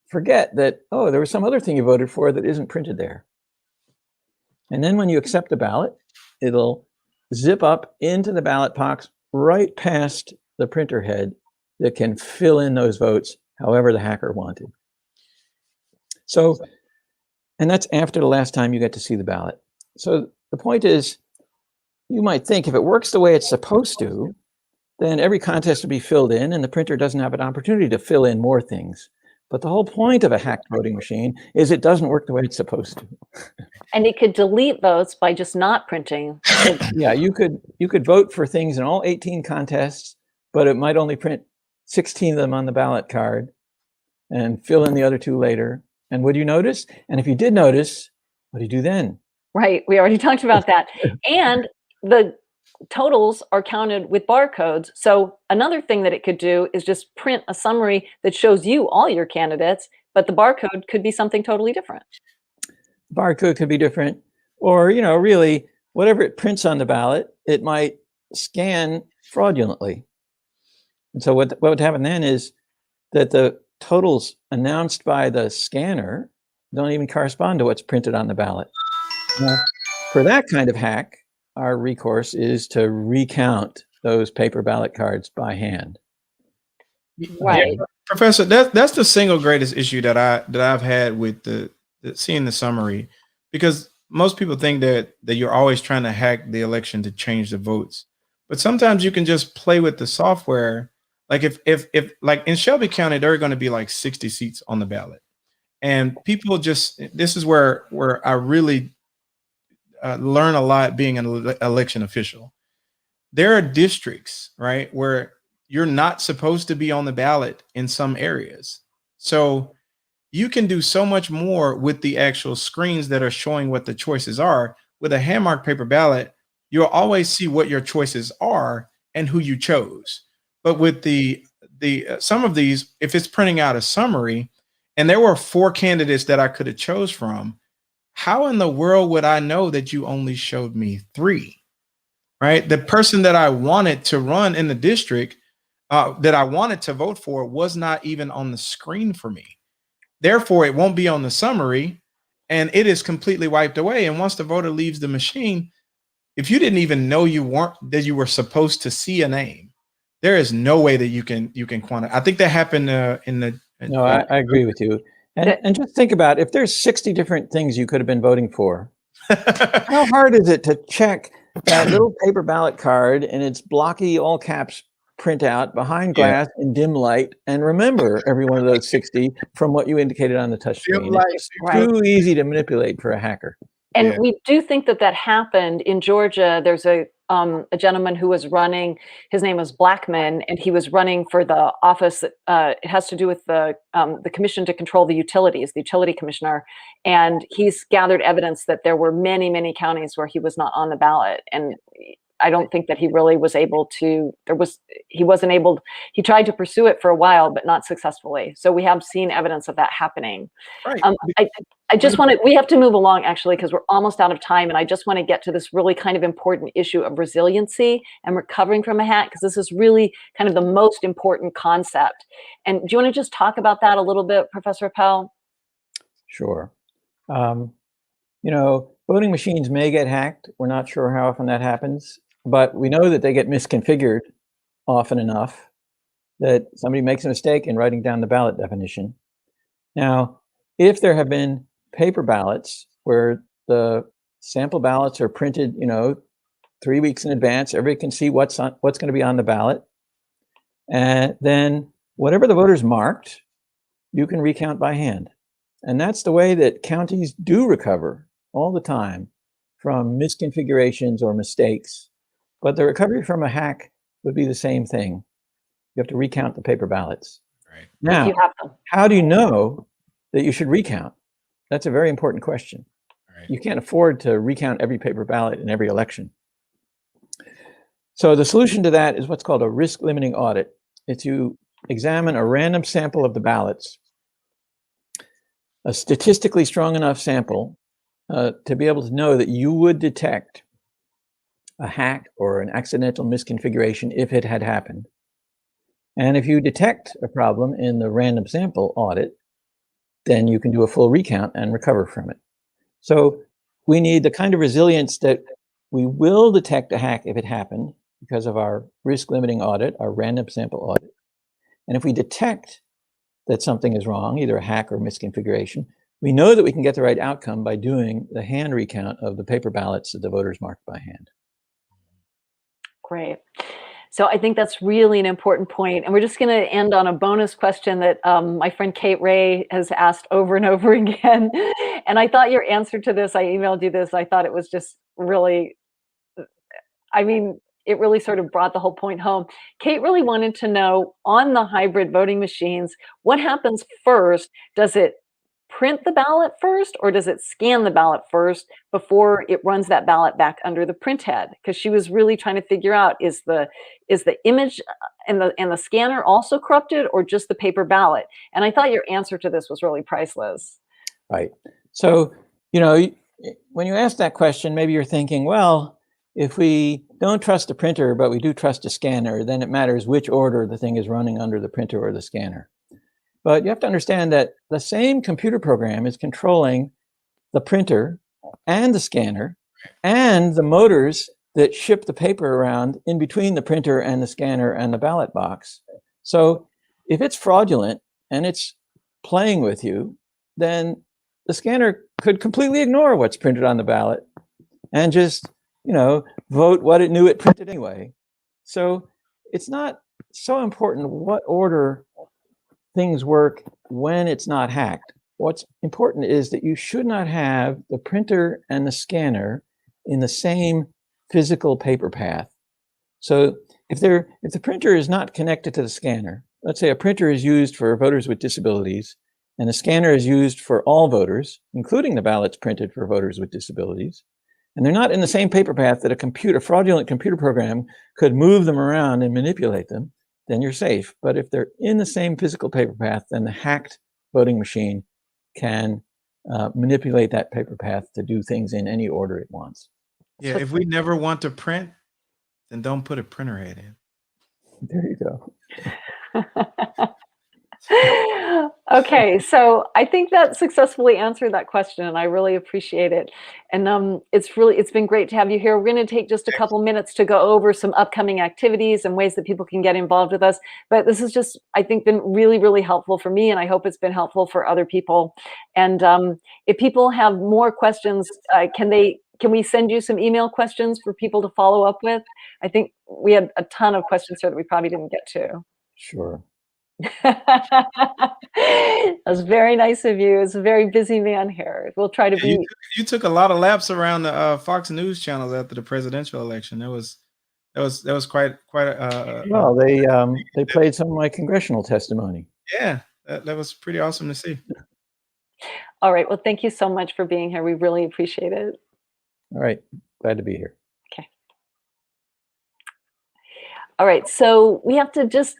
forget that, oh, there was some other thing you voted for that isn't printed there. And then when you accept the ballot, it'll zip up into the ballot box right past the printer head that can fill in those votes however the hacker wanted. So, and that's after the last time you get to see the ballot. So the point is, you might think if it works the way it's supposed to, then every contest would be filled in and the printer doesn't have an opportunity to fill in more things. But the whole point of a hacked voting machine is it doesn't work the way it's supposed to. And it could delete votes by just not printing. Yeah, you could vote for things in all 18 contests, but it might only print 16 of them on the ballot card and fill in the other 2 later. And would you notice? And if you did notice, what do you do then? Right, we already talked about that. And the totals are counted with barcodes. So another thing that it could do is just print a summary that shows you all your candidates, but the barcode could be something totally different. Barcode could be different, or, you know, really whatever it prints on the ballot, it might scan fraudulently. And so what would happen then is that the totals announced by the scanner don't even correspond to what's printed on the ballot. Now, for that kind of hack, our recourse is to recount those paper ballot cards by hand. Right. Yeah, Professor, that's the single greatest issue that I've had with the seeing the summary, because most people think that you're always trying to hack the election to change the votes, but sometimes you can just play with the software. Like if like in Shelby County, there are going to be like 60 seats on the ballot, and people just, this is where I really learn a lot being an election official. There are districts, right, where you're not supposed to be on the ballot in some areas. So you can do so much more with the actual screens that are showing what the choices are. With a hand-marked paper ballot, you'll always see what your choices are and who you chose. But with the some of these, if it's printing out a summary, and there were 4 candidates that I could have chose from, how in the world would I know that you only showed me 3, right? The person that I wanted to run in the district, that I wanted to vote for, was not even on the screen for me. Therefore, it won't be on the summary, and it is completely wiped away. And once the voter leaves the machine, if you didn't even know you were supposed to see a name, there is no way that you can quantify. I think that happened No, I agree with you. And just think about, if there's 60 different things you could have been voting for, how hard is it to check that little paper ballot card in its blocky all caps print out behind glass in dim light and remember every one of those 60 from what you indicated on the touch screen. It's too easy to manipulate for a hacker. And we do think that that happened in Georgia. There's a gentleman who was running, his name was Blackman, and he was running for the office that it has to do with the Commission to Control the Utilities, the Utility Commissioner. And he's gathered evidence that there were many, many counties where he was not on the ballot. And I don't think that he really was able to, he wasn't able, he tried to pursue it for a while, but not successfully. So we have seen evidence of that happening. Right. I just want to, we have to move along actually, because we're almost out of time. And I just want to get to this really kind of important issue of resiliency and recovering from a hack, because this is really kind of the most important concept. And do you want to just talk about that a little bit, Professor Appel? Sure. You know, voting machines may get hacked. We're not sure how often that happens, but we know that they get misconfigured often enough that somebody makes a mistake in writing down the ballot definition. Now, if there have been paper ballots where the sample ballots are printed, you know, 3 weeks in advance, everybody can see what's going to be on the ballot, and then whatever the voters marked, you can recount by hand. And that's the way that counties do recover all the time from misconfigurations or mistakes. But the recovery from a hack would be the same thing. You have to recount the paper ballots. Right. Now, You have them. how do you know that you should recount? That's a very important question. Right. You can't afford to recount every paper ballot in every election. So the solution to that is what's called a risk limiting audit. It's you examine a random sample of the ballots, a statistically strong enough sample to be able to know that you would detect a hack or an accidental misconfiguration if it had happened. And if you detect a problem in the random sample audit, then you can do a full recount and recover from it. So we need the kind of resilience that we will detect a hack if it happened because of our risk limiting audit, our random sample audit. And if we detect that something is wrong, either a hack or misconfiguration, we know that we can get the right outcome by doing the hand recount of the paper ballots that the voters marked by hand. Great. So I think that's really an important point. And we're just going to end on a bonus question that my friend Kate Ray has asked over and over again. And I thought your answer to this, I emailed you this, I thought it was just really, I mean, it really sort of brought the whole point home. Kate really wanted to know, on the hybrid voting machines, what happens first? Does it print the ballot first, or does it scan the ballot first before it runs that ballot back under the print head? Because she was really trying to figure out, is the image and the scanner also corrupted, or just the paper ballot? And I thought your answer to this was really priceless. Right. So, you know, when you ask that question, maybe you're thinking, well, if we don't trust the printer, but we do trust a scanner, then it matters which order the thing is running under the printer or the scanner. But you have to understand that the same computer program is controlling the printer and the scanner and the motors that ship the paper around in between the printer and the scanner and the ballot box. So if it's fraudulent and it's playing with you, then the scanner could completely ignore what's printed on the ballot and just, you know, vote what it knew it printed anyway. So it's not so important what order things work when it's not hacked. What's important is that you should not have the printer and the scanner in the same physical paper path. So if the printer is not connected to the scanner, let's say a printer is used for voters with disabilities and the scanner is used for all voters, including the ballots printed for voters with disabilities, and they're not in the same paper path that a fraudulent computer program could move them around and manipulate them, then you're safe. But if they're in the same physical paper path, then the hacked voting machine can manipulate that paper path to do things in any order it wants. Yeah, if we never want to print, then don't put a printer head in. There you go. Okay, so I think that successfully answered that question, and I really appreciate it. And it's been great to have you here. We're going to take just a couple minutes to go over some upcoming activities and ways that people can get involved with us. But this has just, I think, been really, really helpful for me, and I hope it's been helpful for other people. And if people have more questions, can they can we send you some email questions for people to follow up with? I think we had a ton of questions here that we probably didn't get to. Sure. That was very nice of you. It's a very busy man here. We'll try to Yeah, be. you took a lot of laps around the Fox News channels after the presidential election. That was quite Well, they played some of my congressional testimony. yeah, that was pretty awesome to see. All right. Well, thank you so much for being here. We really appreciate it. All right. Glad to be here. Okay. All right. So we have to just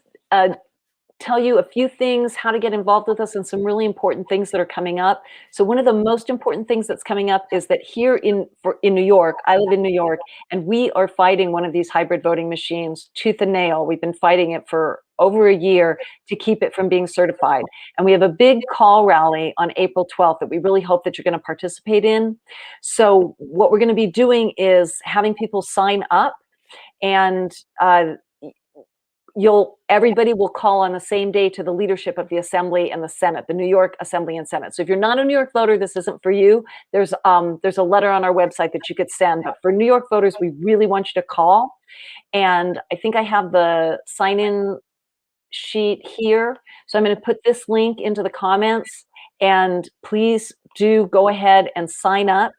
tell you a few things, how to get involved with us, and some really important things that are coming up. So one of the most important things that's coming up is that here in New York, I live in New York, and we are fighting one of these hybrid voting machines tooth and nail. We've been fighting it for over a year to keep it from being certified. And we have a big call rally on April 12th that we really hope that you're going to participate in. So what we're going to be doing is having people sign up, and everybody will call on the same day to the leadership of the Assembly and the Senate, the New York Assembly and Senate. So if you're not a New York voter, this isn't for you. There's a letter on our website that you could send. But for New York voters, we really want you to call. And I think I have the sign-in sheet here. So I'm going to put this link into the comments. And please do go ahead and sign up.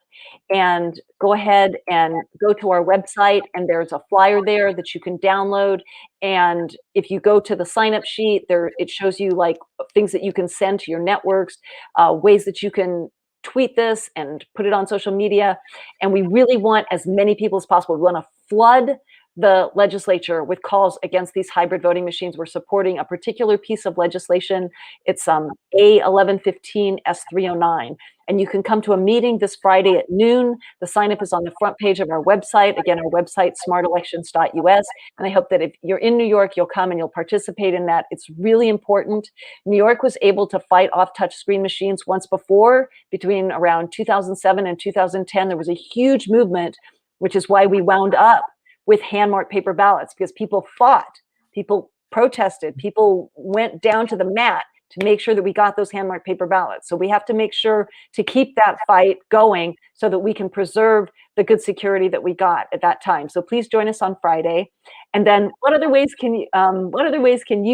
And go ahead and go to our website, and there's a flyer there that you can download. And if you go to the sign up sheet there, it shows you like things that you can send to your networks, ways that you can tweet this and put it on social media. And we really want as many people as possible. We want to flood the legislature with calls against these hybrid voting machines. We're supporting a particular piece of legislation. It's A1115 S309. And you can come to a meeting this Friday at noon. The sign up is on the front page of our website. Again, our website, smartelections.us. And I hope that if you're in New York, you'll come and you'll participate in that. It's really important. New York was able to fight off touchscreen machines once before. Between around 2007 and 2010, there was a huge movement, which is why we wound up with hand-marked paper ballots, because people fought, people protested, people went down to the mat to make sure that we got those hand-marked paper ballots. So we have to make sure to keep that fight going so that we can preserve the good security that we got at that time. So please join us on Friday. And then what other ways can you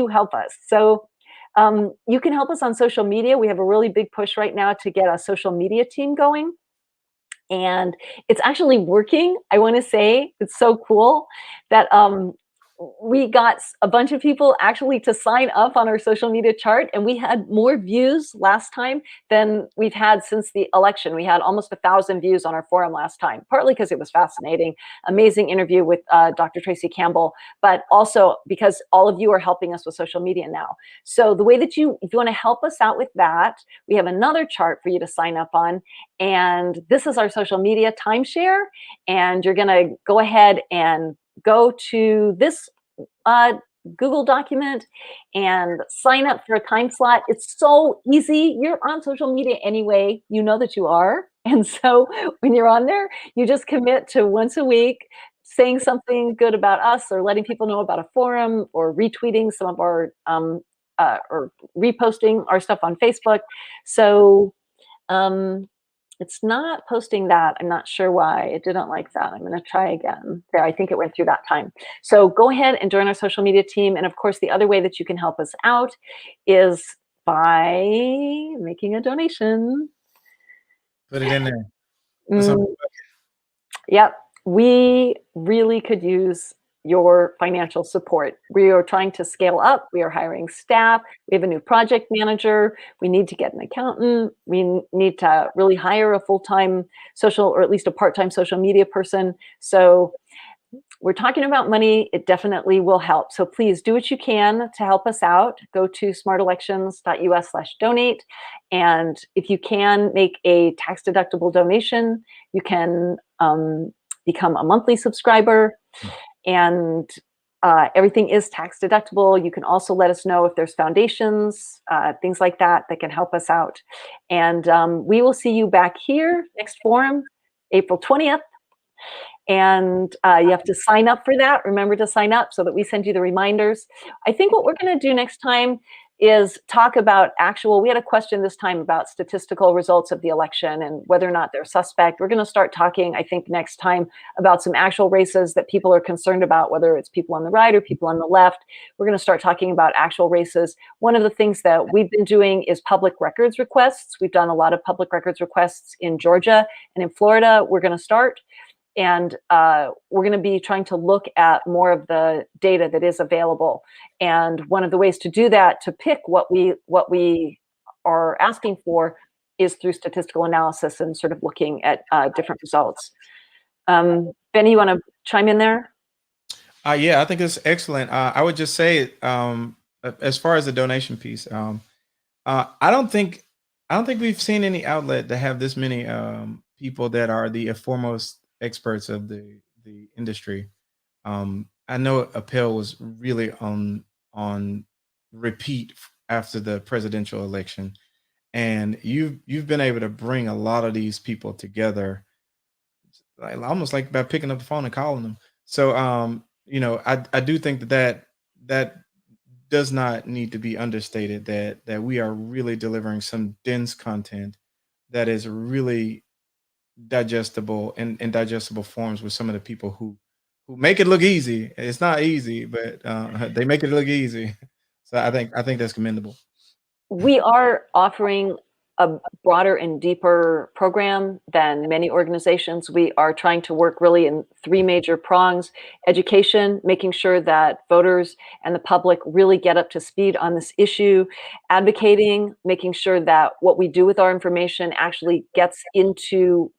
help us? So you can help us on social media. We have a really big push right now to get a social media team going. And it's actually working. I want to say it's so cool that we got a bunch of people actually to sign up on our social media chart, and we had more views last time than we've had since the election. We had almost 1,000 views on our forum last time, partly because it was fascinating, amazing interview with Dr. Tracy Campbell, but also because all of you are helping us with social media now. So the way that if you want to help us out with that, we have another chart for you to sign up on, and this is our social media timeshare, and you're going to go ahead and go to this Google document and sign up for a time slot. It's so easy. You're on social media anyway. You know that you are. And so when you're on there, you just commit to once a week saying something good about us, or letting people know about a forum, or retweeting some of our or reposting our stuff on Facebook. So it's not posting that. I'm not sure why it didn't like that. I'm going to try again. There, I think it went through that time. So go ahead and join our social media team. And of course, the other way that you can help us out is by making a donation. Put it in there. Yep. We really could use your financial support. We are trying to scale up. We are hiring staff. We have a new project manager. We need to get an accountant. We need to really hire a full-time social, or at least a part-time social media person. So we're talking about money. It definitely will help. So please do what you can to help us out. Go to smartelections.us/donate. And if you can make a tax-deductible donation, you can become a monthly subscriber. And everything is tax deductible. You can also let us know if there's foundations, things like that can help us out. And we will see you back here next forum, April 20th. And you have to sign up for that. Remember to sign up so that we send you the reminders. I think what we're going to do next time, is talk about we had a question this time about statistical results of the election and whether or not they're suspect. We're going to start talking, I think, next time about some actual races that people are concerned about, whether it's people on the right or people on the left. We're going to start talking about actual races. One of the things that we've been doing is public records requests. We've done a lot of public records requests in Georgia and in Florida. We're going to start. And we're going to be trying to look at more of the data that is available. And one of the ways to do that, to pick what we are asking for, is through statistical analysis and sort of looking at different results. Benny, you want to chime in there? Yeah, I think it's excellent. I would just say, as far as the donation piece, I don't think we've seen any outlet that have this many people that are the foremost experts of the industry. I know Appel was really on repeat after the presidential election, and you've been able to bring a lot of these people together, almost like by picking up the phone and calling them. So I do think that does not need to be understated, that we are really delivering some dense content that is really digestible in digestible forms with some of the people who make it look easy. It's not easy, but they make it look easy. So I think that's commendable. We are offering a broader and deeper program than many organizations. We are trying to work really in 3 major prongs: education, making sure that voters and the public really get up to speed on this issue; advocating, making sure that what we do with our information actually gets into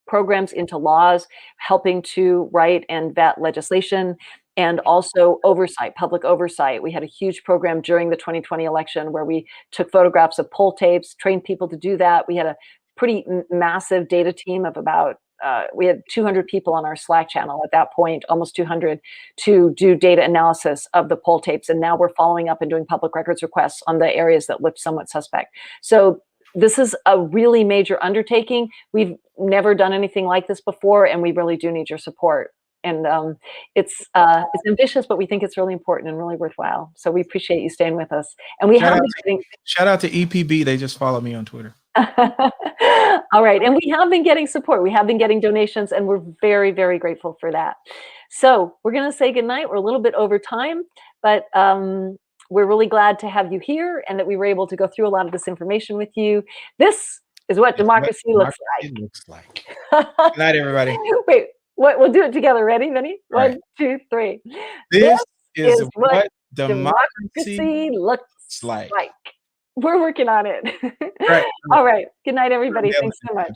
programs, into laws, helping to write and vet legislation; and also oversight, public oversight. We had a huge program during the 2020 election where we took photographs of poll tapes, trained people to do that. We had a pretty massive data team of about, we had 200 people on our Slack channel at that point, almost 200, to do data analysis of the poll tapes. And now we're following up and doing public records requests on the areas that looked somewhat suspect. So this is a really major undertaking. We've never done anything like this before, and we really do need your support. And it's ambitious, but we think it's really important and really worthwhile. So we appreciate you staying with us. And we shout out to EPB. They just follow me on Twitter. All right. And we have been getting support. We have been getting donations, and we're very, very grateful for that. So we're going to say goodnight. We're a little bit over time, but we're really glad to have you here and that we were able to go through a lot of this information with you. This is what democracy looks like. Good night, everybody. Wait, we'll do it together. Ready, Vinny? All 1, 2, 3. This is what democracy looks like. We're working on it. Right. All right. Good night, everybody. Thanks so much.